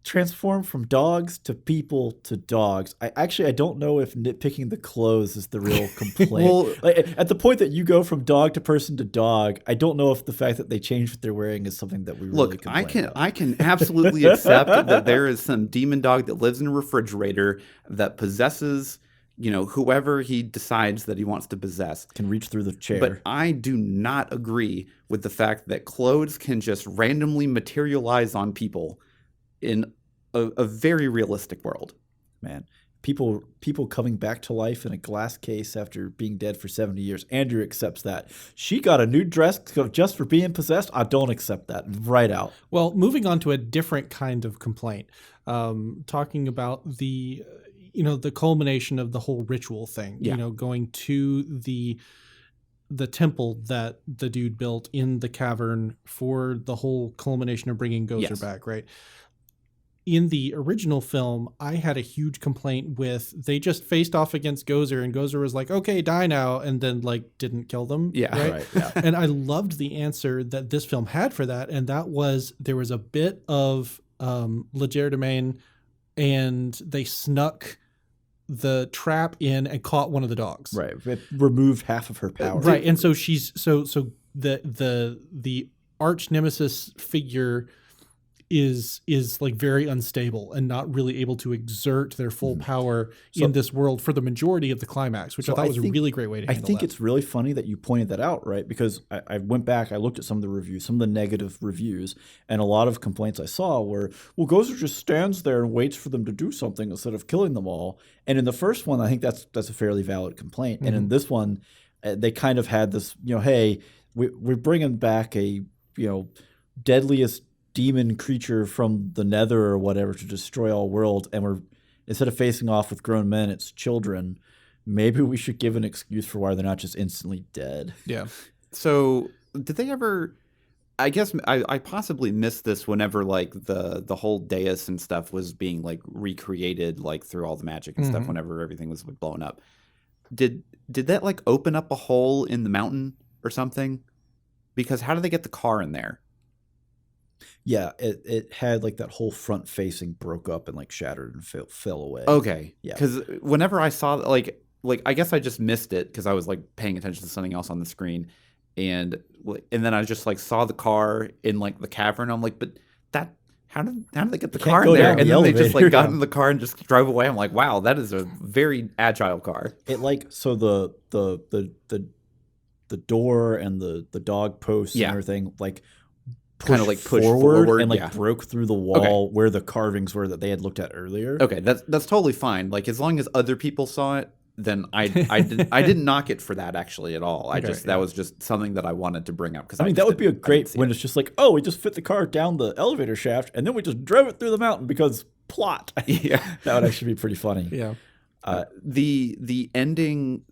transform from dogs to people to dogs. I don't know if nitpicking the clothes is the real complaint. Well, like, at the point that you go from dog to person to dog, I don't know if the fact that they change what they're wearing is something that we really complain about. I can absolutely accept that there is some demon dog that lives in a refrigerator that possesses, whoever he decides that he wants to possess. Can reach through the chair. But I do not agree with the fact that clothes can just randomly materialize on people in a very realistic world. Man, people coming back to life in a glass case after being dead for 70 years. Andrew accepts that. She got a new dress just for being possessed. I don't accept that. Right out. Well, moving on to a different kind of complaint, talking about the culmination of the whole ritual thing, going to the temple that the dude built in the cavern for the whole culmination of bringing Gozer back, right? In the original film, I had a huge complaint with they just faced off against Gozer, and Gozer was like, "Okay, die now," and then didn't kill them. Yeah, right. Yeah. And I loved the answer that this film had for that, and that was there was a bit of legerdemain, and they snuck the trap in and caught one of the dogs. Right. It removed half of her power. Right, and so she's so the arch nemesis figure is like very unstable and not really able to exert their full power in this world for the majority of the climax, which I thought was a really great way to handle that. I think it's really funny that you pointed that out, right? Because I went back, I looked at some of the reviews, some of the negative reviews, and a lot of complaints I saw were, well, Gozer just stands there and waits for them to do something instead of killing them all. And in the first one, I think that's a fairly valid complaint. And in this one, they kind of had this, hey, we're bringing back a, deadliest demon creature from the nether or whatever to destroy all world, and we're instead of facing off with grown men, it's children. Maybe we should give an excuse for why they're not just instantly dead. Yeah. So did they ever? I guess I possibly missed this whenever the whole dais and stuff was being recreated through all the magic and stuff. Whenever everything was blown up, did that open up a hole in the mountain or something? Because how did they get the car in there? Yeah, it had that whole front facing broke up and shattered and fell away. Okay. Yeah. Because whenever I saw I guess I just missed it because I was paying attention to something else on the screen, and then I just saw the car in the cavern. I'm like, but that how did they get the car in there? And then they just got in the car and just drove away. I'm like, wow, that is a very agile car. It so the door and the dog posts and everything kind of pushed pushed forward and broke through the wall Okay. where the carvings were that they had looked at earlier. Okay, that's totally fine. As long as other people saw it, then I didn't knock it for that actually at all. That was just something that I wanted to bring up because that would be a great when it's just we just fit the car down the elevator shaft and then we just drove it through the mountain because plot. Yeah, that would actually be pretty funny. Yeah. The ending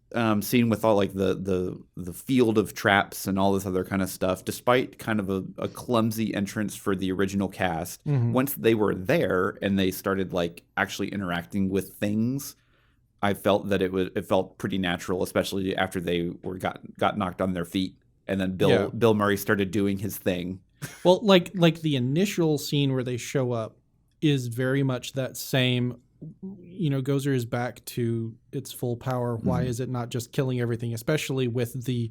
scene with all the field of traps and all this other kind of stuff, despite kind of a clumsy entrance for the original cast, once they were there and they started actually interacting with things, I felt that it felt pretty natural, especially after they got knocked on their feet and then Bill Murray started doing his thing. Well, like the initial scene where they show up is very much that same. Gozer is back to its full power. Why is it not just killing everything, especially with the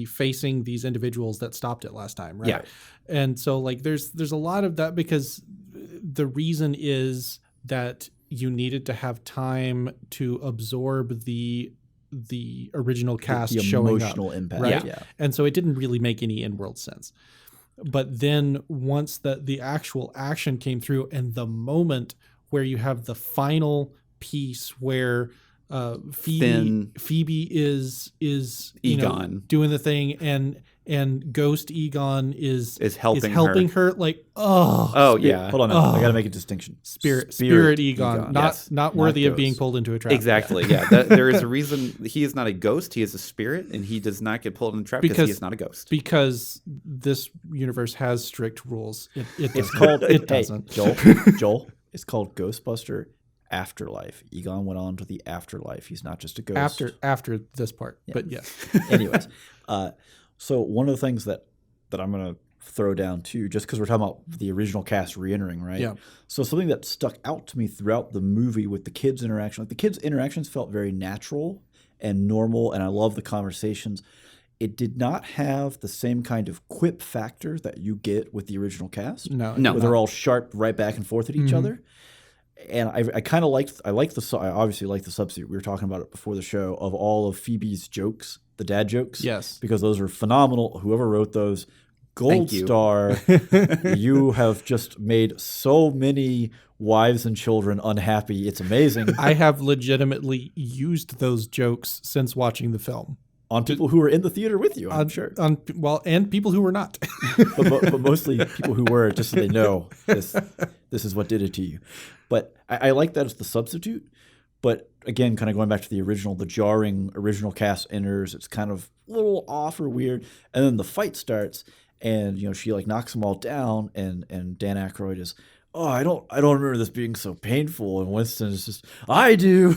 facing these individuals that stopped it last time, right? Yeah. And so there's a lot of that because the reason is that you needed to have time to absorb the original cast the showing up. Emotional impact. Right? Yeah. And so it didn't really make any in-world sense. But then once the actual action came through and the moment where you have the final piece where Phoebe is Egon doing the thing and and Ghost Egon is helping her. Like, oh, Oh yeah. Hold on a minute. I got to make a distinction. Spirit Egon, not worthy of being ghost. pulled into a trap. Exactly. Yeah. There is a reason he is not a ghost. He is a spirit, and he does not get pulled in the trap because he is not a ghost. Because this universe has strict rules. It's called. It doesn't. Joel. It's called Ghostbuster Afterlife. Egon went on to the afterlife. He's not just a ghost. After this part, but yes. Anyways, so one of the things that I'm going to throw down too, just because we're talking about the original cast re-entering, right? Yeah. So something that stuck out to me throughout the movie with the kids' interaction, like the kids' interactions felt very natural and normal, and I love the conversations. It did not have the same kind of quip factor that you get with the original cast. No. Where they're all sharp right back and forth at each other. And I kind of liked, I obviously like the substitute. We were talking about it before the show, of all of Phoebe's jokes, the dad jokes. Yes. Because those are phenomenal. Whoever wrote those, gold Thank you. star. You have just made so many wives and children unhappy. It's amazing. I have legitimately used those jokes since watching the film. On people who were in the theater with you, I'm sure. And people who were not. but mostly people who were, just so they know this is what did it to you. But I like that as the substitute. But again, kind of going back to the original, the jarring original cast enters. It's kind of a little off or weird. And then the fight starts, and she like knocks them all down, and Dan Aykroyd is, oh, I don't remember this being so painful. And Winston is just, I do.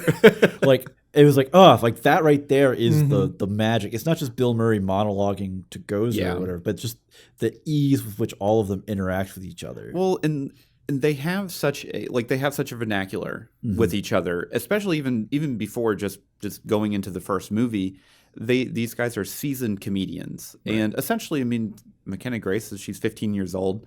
Like, it was like, oh, like that right there is the magic. It's not just Bill Murray monologuing to Gozer or whatever, but just the ease with which all of them interact with each other. Well, and they have such a vernacular with each other, especially even before just going into the first movie. These guys are seasoned comedians, and essentially, I mean, McKenna Grace, she's 15 years old,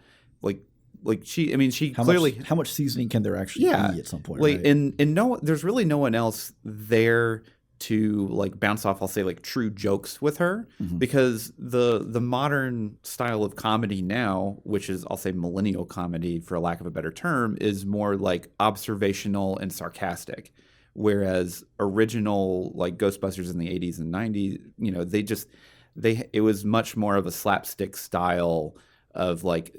she clearly, how much seasoning can there actually be at some point? Like, right? and there's really no one else there to like bounce off, I'll say, like true jokes with her, because the modern style of comedy now, which is, I'll say, millennial comedy for lack of a better term, is more like observational and sarcastic. Whereas original like Ghostbusters in the 80s and 90s, it was much more of a slapstick style of like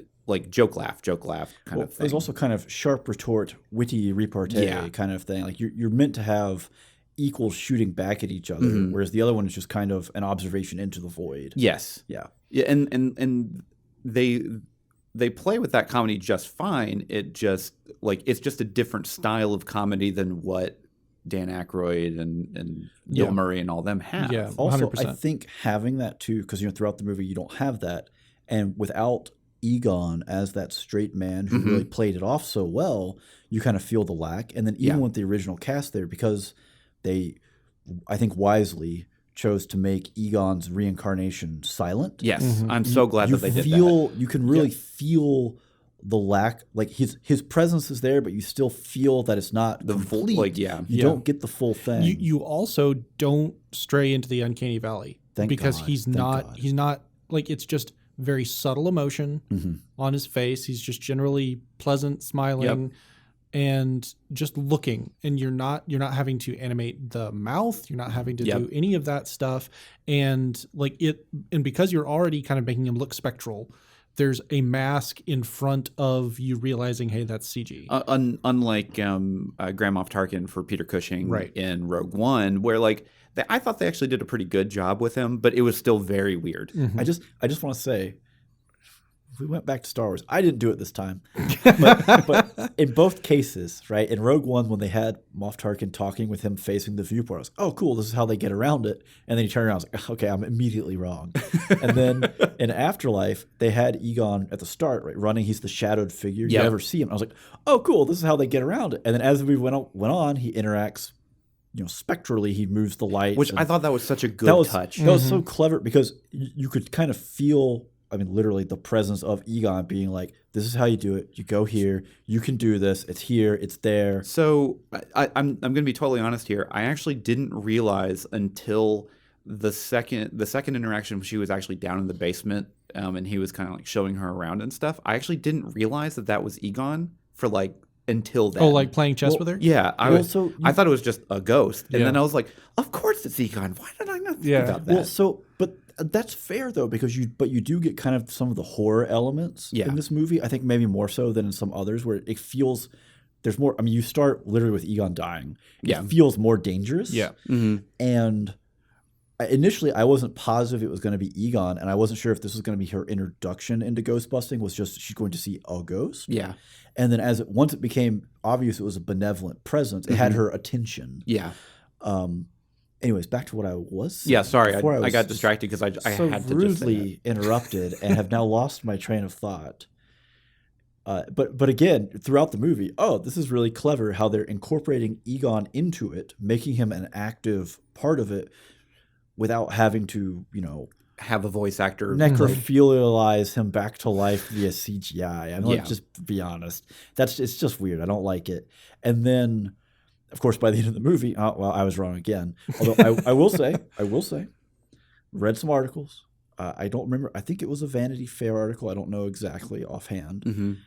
joke laugh kind of thing. There's also kind of sharp retort, witty repartee kind of thing. Like you're meant to have equals shooting back at each other, whereas the other one is just kind of an observation into the void. Yes. Yeah. Yeah, and they play with that comedy just fine. It's just a different style of comedy than what Dan Aykroyd and Bill Murray and all them have. Yeah, also, 100%. I think having that too, because throughout the movie you don't have that, and without Egon as that straight man who really played it off so well, you kind of feel the lack. And then even with the original cast there, because they, I think wisely, chose to make Egon's reincarnation silent. Yes, I'm so glad that they did that. You can really feel the lack, like his presence is there, but you still feel that it's not The full- complete. like, yeah. You don't get the full thing. You also don't stray into the uncanny valley because God. he's Thank not God. he's not like, it's just very subtle emotion on his face. He's just generally pleasant, smiling, and just looking. And you're not having to animate the mouth. You're not having to do any of that stuff. And because you're already kind of making him look spectral, there's a mask in front of you realizing, hey, that's CG. Unlike Grand Moff Tarkin for Peter Cushing Right. in Rogue One, where I thought they actually did a pretty good job with him, but it was still very weird. I just want to say, if we went back to Star Wars, I didn't do it this time, but in both cases, right? In Rogue One, when they had Moff Tarkin talking with him facing the viewport, I was like, oh, cool, this is how they get around it. And then he turned around, I was like, okay, I'm immediately wrong. And then in Afterlife, they had Egon at the start, right, running. He's the shadowed figure. You never see him. I was like, oh, cool, this is how they get around it. And then as we went on, he interacts. Spectrally, he moves the light. Which I thought that was such a good touch. That was so clever because you could kind of feel, I mean, literally the presence of Egon being like, this is how you do it. You go here. You can do this. It's here. It's there. So I'm going to be totally honest here. I actually didn't realize until the second interaction when she was actually down in the basement and he was kind of like showing her around and stuff. I actually didn't realize that was Egon for until then. Oh, like playing chess with her? Yeah, I thought it was just a ghost, and then I was like, "Of course it's Egon. Why did I not think about that?" Well, but That's fair though, because you do get kind of some of the horror elements Yeah. in this movie. I think maybe more so than in some others, where it feels there's more. I mean, you start literally with Egon dying. Yeah. It feels more dangerous. Yeah. And initially, I wasn't positive it was going to be Egon, and I wasn't sure if this was going to be her introduction into ghost busting. Was just she's going to see a ghost. Yeah. And then once it became obvious it was a benevolent presence, it had her attention. Yeah. Anyways, back to what I was saying. Yeah, sorry. Before I got distracted because I so had to just say rudely interrupted and have now lost my train of thought. But again, throughout the movie, this is really clever how they're incorporating Egon into it, making him an active part of it without having to, have a voice actor. necrophilialize him back to life via CGI. I mean, Yeah. let's just be honest. It's just weird. I don't like it. And then, of course, by the end of the movie, I was wrong again. Although I will say, read some articles. I don't remember. I think it was a Vanity Fair article. I don't know exactly offhand.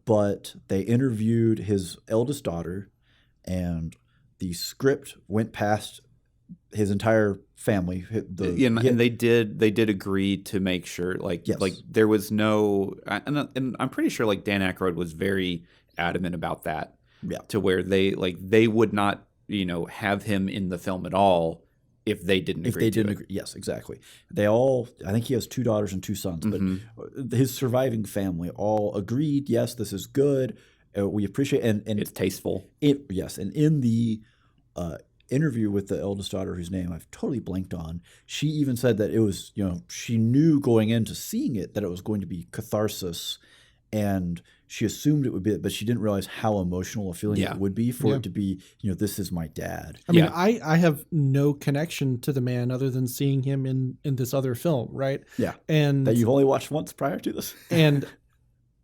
But they interviewed his eldest daughter, and the script went past his entire family. And they did agree to make sure, Yes. like there was no, and I'm pretty sure like Dan Aykroyd was very adamant about that. Yeah. To where they would not, have him in the film at all if they didn't agree. agree. Yes, exactly. I think he has 2 daughters and 2 sons, but his surviving family all agreed, yes, this is good. We appreciate and It's tasteful. Yes, and in the interview with the eldest daughter, whose name I've totally blanked on, she even said that it was, she knew going into seeing it that it was going to be catharsis, and she assumed it would be, but she didn't realize how emotional a feeling it would be for it to be, this is my dad. I mean, I have no connection to the man other than seeing him in this other film, right? Yeah. And That you've only watched once prior to this. and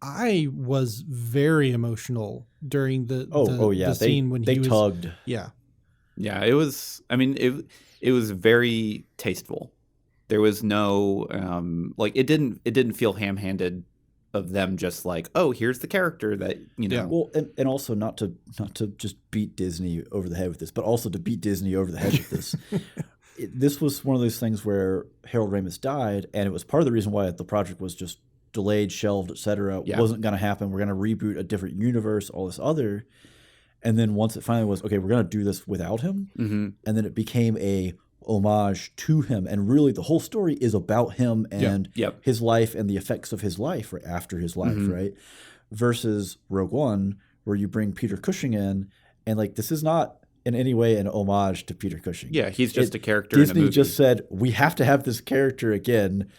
I was very emotional during the scene when they he was tugged. Yeah. Yeah, it was. I mean, it was very tasteful. There was no it didn't feel ham-handed of them just like, oh, here's the character that Yeah. Well, and also not to just beat Disney over the head with this, but also to beat Disney over the head with this. This was one of those things where Harold Ramis died, and it was part of the reason why the project was just delayed, shelved, etc. Yeah. Wasn't going to happen. We're going to reboot a different universe, all this other. And then once it finally was, okay, we're going to do this without him. And then it became a homage to him. And really the whole story is about him and his life and the effects of his life right after his life, right? Versus Rogue One, where you bring Peter Cushing in, and this is not in any way an homage to Peter Cushing. Yeah, he's just a character Disney in a movie. just said, we have to have this character again,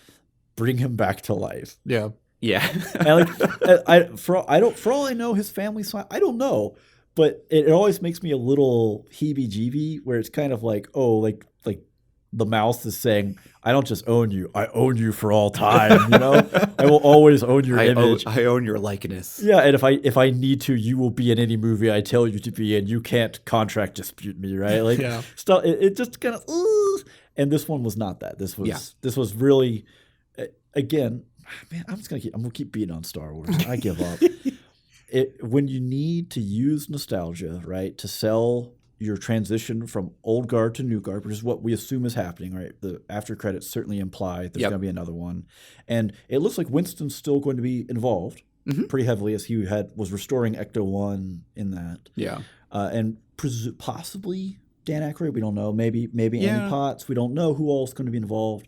bring him back to life. Yeah. Yeah. And for all I know, his family's fine. I don't know. But it always makes me a little heebie-jeebie, where it's kind of like, the mouse is saying, I don't just own you, I own you for all time, I will always own your image. I own your likeness. Yeah, and if I need to, you will be in any movie I tell you to be in. You can't contract dispute me, right? Stuff. It just kind of, and this one was not that. This was really, again, man, I'm gonna keep beating on Star Wars. I give up. When you need to use nostalgia, right, to sell your transition from old guard to new guard, which is what we assume is happening, right? The after credits certainly imply there's going to be another one. And it looks like Winston's still going to be involved pretty heavily, as he was restoring Ecto-1 in that. Yeah. And possibly Dan Aykroyd, we don't know. Maybe Annie Potts. We don't know who all is going to be involved.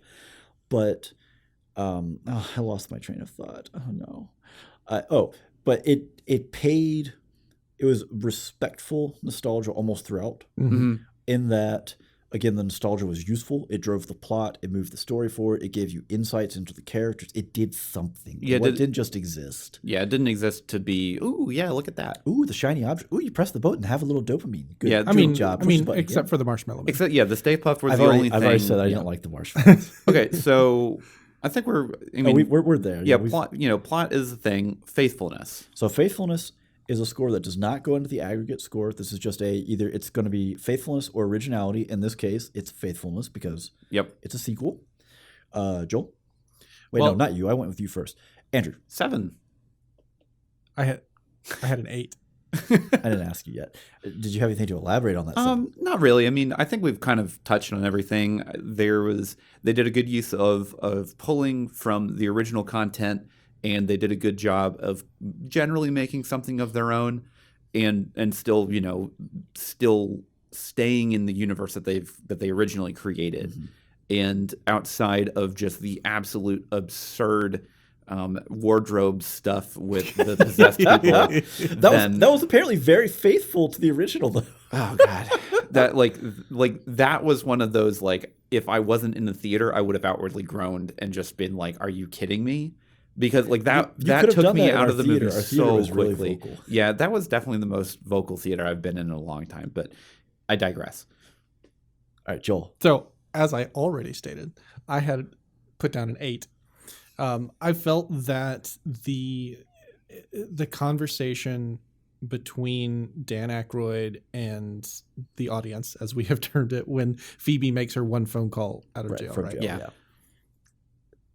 But I lost my train of thought. Oh, no. But it paid, it was respectful nostalgia almost throughout, in that, again, the nostalgia was useful. It drove the plot. It moved the story forward. It gave you insights into the characters. It did something. It didn't just exist. Yeah, it didn't exist to be, ooh, yeah, look at that. Ooh, the shiny object. Ooh, you press the button and have a little dopamine. Good, Yeah, good job. I mean, except for the marshmallow man. Except, the Stay Puft was I've the only thing. I've already said I didn't like the marshmallows. Okay, so I think we're there. Yeah, plot is the thing. Faithfulness. So faithfulness is a score that does not go into the aggregate score. This is just either it's going to be faithfulness or originality. In this case, it's faithfulness because it's a sequel. Joel? Wait, no, not you. I went with you first. Andrew? 7. I had an 8. I didn't ask you yet. Did you have anything to elaborate on that? Not really. I mean, I think we've kind of touched on everything. They did a good use of pulling from the original content, and they did a good job of generally making something of their own, and still, still staying in the universe that they originally created, and outside of just the absolute absurd wardrobe stuff with the possessed people. That was apparently very faithful to the original, though. Oh God, that like that was one of those, like, if I wasn't in the theater, I would have outwardly groaned and just been like, "Are you kidding me?" Because like that took me out of the movie so quickly. Really, yeah, that was definitely the most vocal theater I've been in a long time. But I digress. All right, Joel. So as I already stated, I had put down an 8. I felt that the conversation between Dan Aykroyd and the audience, as we have termed it, when Phoebe makes her one phone call out of jail, right? Yeah.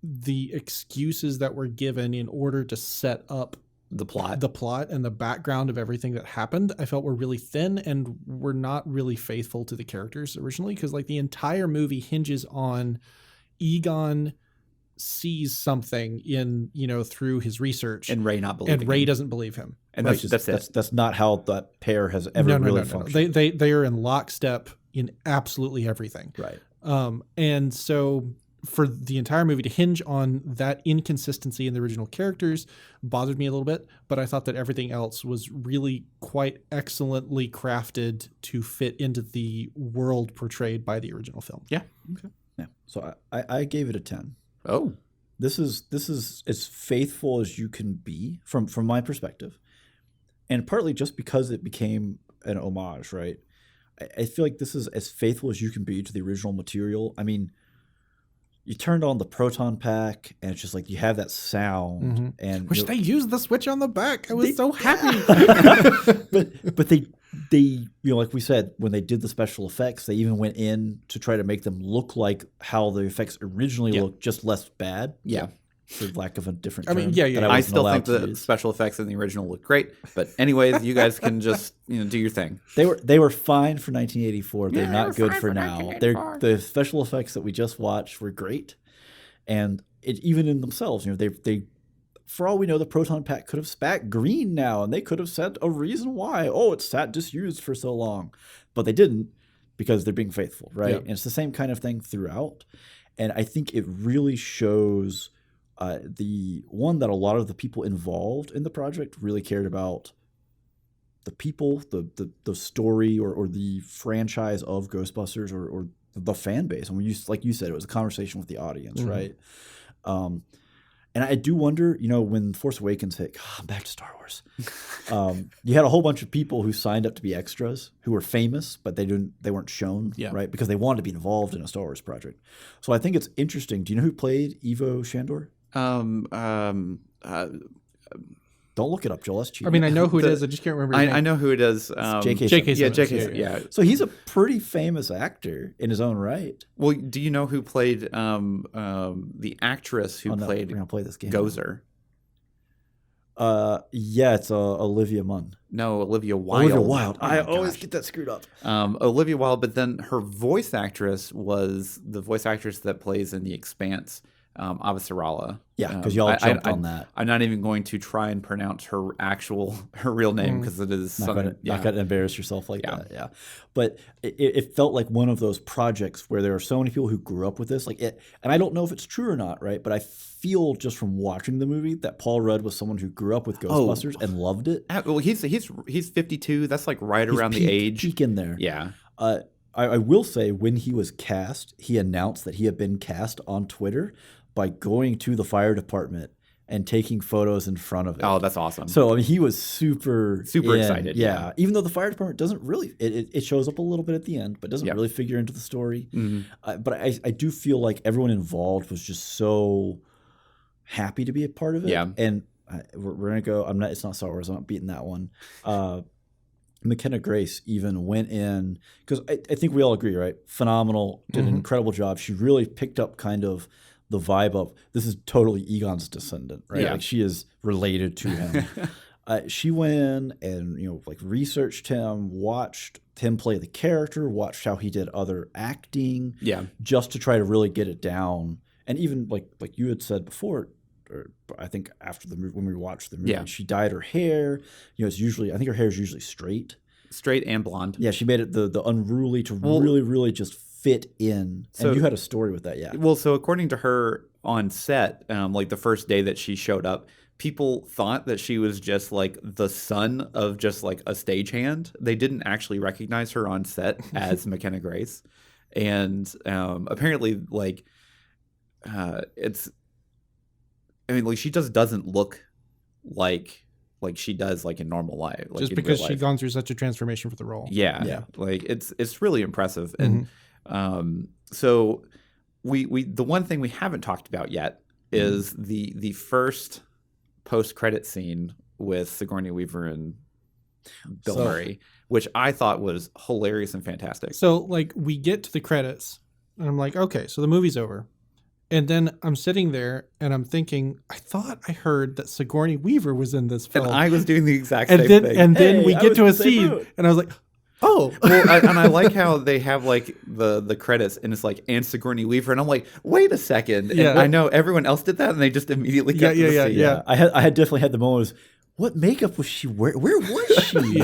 The excuses that were given in order to set up the plot and the background of everything that happened, I felt were really thin and were not really faithful to the characters originally, because like the entire movie hinges on Egon sees something in through his research, and Ray not believing, and Ray doesn't believe him, and that's it. That's not how that pair has ever really functioned. They are in lockstep in absolutely everything, right? And so for the entire movie to hinge on that inconsistency in the original characters bothered me a little bit, but I thought that everything else was really quite excellently crafted to fit into the world portrayed by the original film. Yeah. Okay. Yeah. So I gave it a 10. Oh, this is as faithful as you can be from my perspective, and partly just because it became an homage, right? I feel like this is as faithful as you can be to the original material. I mean, you turned on the proton pack, and it's just like you have that sound. And wish they used the switch on the back. I was so happy. but they like we said, when they did the special effects, they even went in to try to make them look like how the effects originally looked, just less bad. Yeah. For lack of a different term. I mean, yeah. I still think the special effects in the original look great. But anyways, you guys can just do your thing. They were fine for 1984. They're not good for now. The special effects that we just watched were great, and even in themselves, they for all we know, the proton pack could have spat green now, and they could have said a reason why. Oh, it's sat disused for so long, but they didn't, because they're being faithful, right? Yeah. And it's the same kind of thing throughout, and I think it really shows. The one that a lot of the people involved in the project really cared about the people, the story, or the franchise of Ghostbusters, or the fan base. And like you said, it was a conversation with the audience, right? And I do wonder, when Force Awakens hit, back to Star Wars, you had a whole bunch of people who signed up to be extras who were famous, but they weren't shown, right? Because they wanted to be involved in a Star Wars project. So I think it's interesting. Do you know who played Ivo Shandor? Don't look it up, Joel. That's cheating. I mean, I know who it is. I just can't remember his name. I know who it is. J.K. Simmons. Yeah, J.K. Simmons. Yeah. So he's a pretty famous actor in his own right. Well, do you know who played the actress who played we're gonna play this game. Gozer? Yeah, it's Olivia Munn. No, Olivia Wilde. Olivia Wilde. I always get that screwed up. Olivia Wilde, but then her voice actress was the voice actress that plays in The Expanse. Avasarala. Yeah, because y'all jumped on that. I'm not even going to try and pronounce her real name, because it is not going to embarrass yourself like that. Yeah, but it felt like one of those projects where there are so many people who grew up with this, and I don't know if it's true or not, right? But I feel just from watching the movie that Paul Rudd was someone who grew up with Ghostbusters and loved it. Well, he's 52. That's like right around the age. Peak in there. Yeah. I will say, when he was cast, he announced that he had been cast on Twitter by going to the fire department and taking photos in front of it. Oh, that's awesome. So, I mean, he was super excited. Yeah. Even though the fire department doesn't really, it shows up a little bit at the end, but doesn't really figure into the story. But I do feel like everyone involved was just so happy to be a part of it. Yeah. And we're going to go, it's not Star Wars, I'm not beating that one. McKenna Grace even went in, because I think we all agree, right? Phenomenal, did an incredible job. She really picked up kind of the vibe of, this is totally Egon's descendant, right? Yeah. Like, she is related to him. She went in and like researched him, watched him play the character, watched how he did other acting, just to try to really get it down. And even like you had said before, or I think after the movie, when we watched the movie, she dyed her hair. It's usually, I think her hair is usually straight and blonde. Yeah, she made it the unruly to really just fit in. So, and you had a story with that, yeah. Well, so according to her on set, like the first day that she showed up, people thought that she was just like the son of just like a stagehand. They didn't actually recognize her on set as McKenna Grace. And apparently, like, she just doesn't look like she does like in normal life. Like just because she's gone through such a transformation for the role. Yeah. Like it's really impressive. And so we the one thing we haven't talked about yet is the first post-credit scene with Sigourney Weaver and Bill Murray, which I thought was hilarious and fantastic. So like we get to the credits and I'm like, okay, so the movie's over. And then I'm sitting there and I'm thinking, I thought I heard that Sigourney Weaver was in this film. And I was doing the exact same thing. And then we get to a scene and I was like, oh. Well, and I like how they have like the credits and it's like, and Sigourney Weaver. And I'm like, wait a second. And I know everyone else did that and they just immediately kept the scene. Yeah. I had definitely had the moment what makeup was she wearing? Where was she?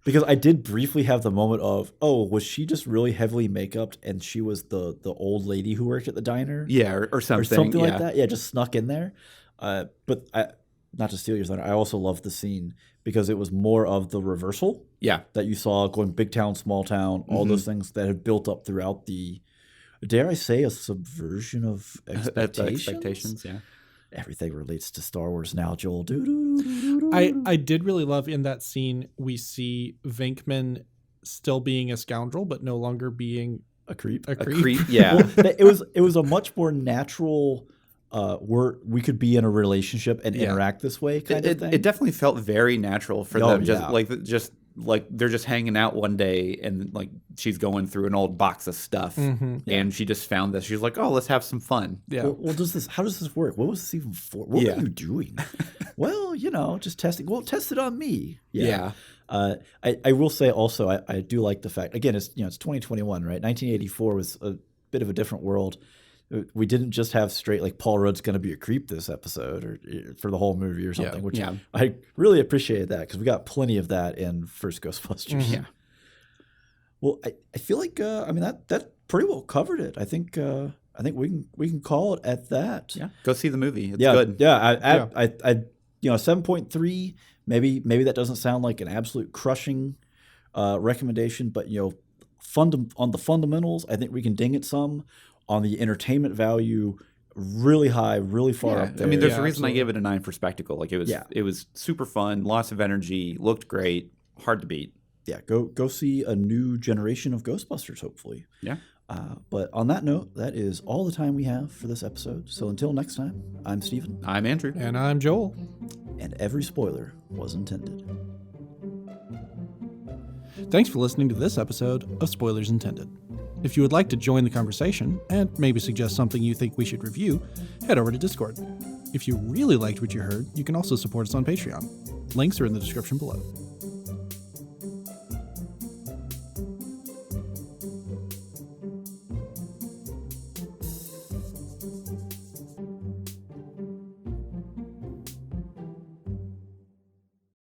Because I did briefly have the moment of, was she just really heavily make-upped and she was the old lady who worked at the diner? Yeah, or something. Or something like that. Yeah, just snuck in there. But not to steal your thunder, I also loved the scene because it was more of the reversal. Yeah. That you saw going big town, small town, all those things that had built up throughout the, dare I say, a subversion of expectations? Yeah. Everything relates to Star Wars now, Joel. I did really love in that scene we see Venkman still being a scoundrel, but no longer being a creep. Yeah. Well, it was a much more natural where we could be in a relationship and interact this way kind of thing. It definitely felt very natural for them. Just like they're just hanging out one day and like she's going through an old box of stuff and she just found this. She's like, oh, let's have some fun. Yeah. Well, how does this work? What was this even for? What were you doing? Well, just testing. Well, test it on me. Yeah. I will say also, I do like the fact, again, it's 2021, right? 1984 was a bit of a different world. We didn't just have straight like Paul Rudd's going to be a creep this episode or for the whole movie or something, which I really appreciated that because we got plenty of that in first Ghostbusters. Yeah. Well, I feel like that pretty well covered it. I think we can call it at that. Yeah. Go see the movie. It's good. Yeah. I 7.3. Maybe that doesn't sound like an absolute crushing recommendation, but on the fundamentals, I think we can ding it some. On the entertainment value, really high, really far up there. I mean, there's a reason I gave it a 9 for spectacle. Like it was super fun, lots of energy, looked great, hard to beat. Yeah, go see a new generation of Ghostbusters, hopefully. Yeah. But on that note, that is all the time we have for this episode. So until next time, I'm Steven. I'm Andrew. And I'm Joel. And every spoiler was intended. Thanks for listening to this episode of Spoilers Intended. If you would like to join the conversation and maybe suggest something you think we should review, head over to Discord. If you really liked what you heard, you can also support us on Patreon. Links are in the description below.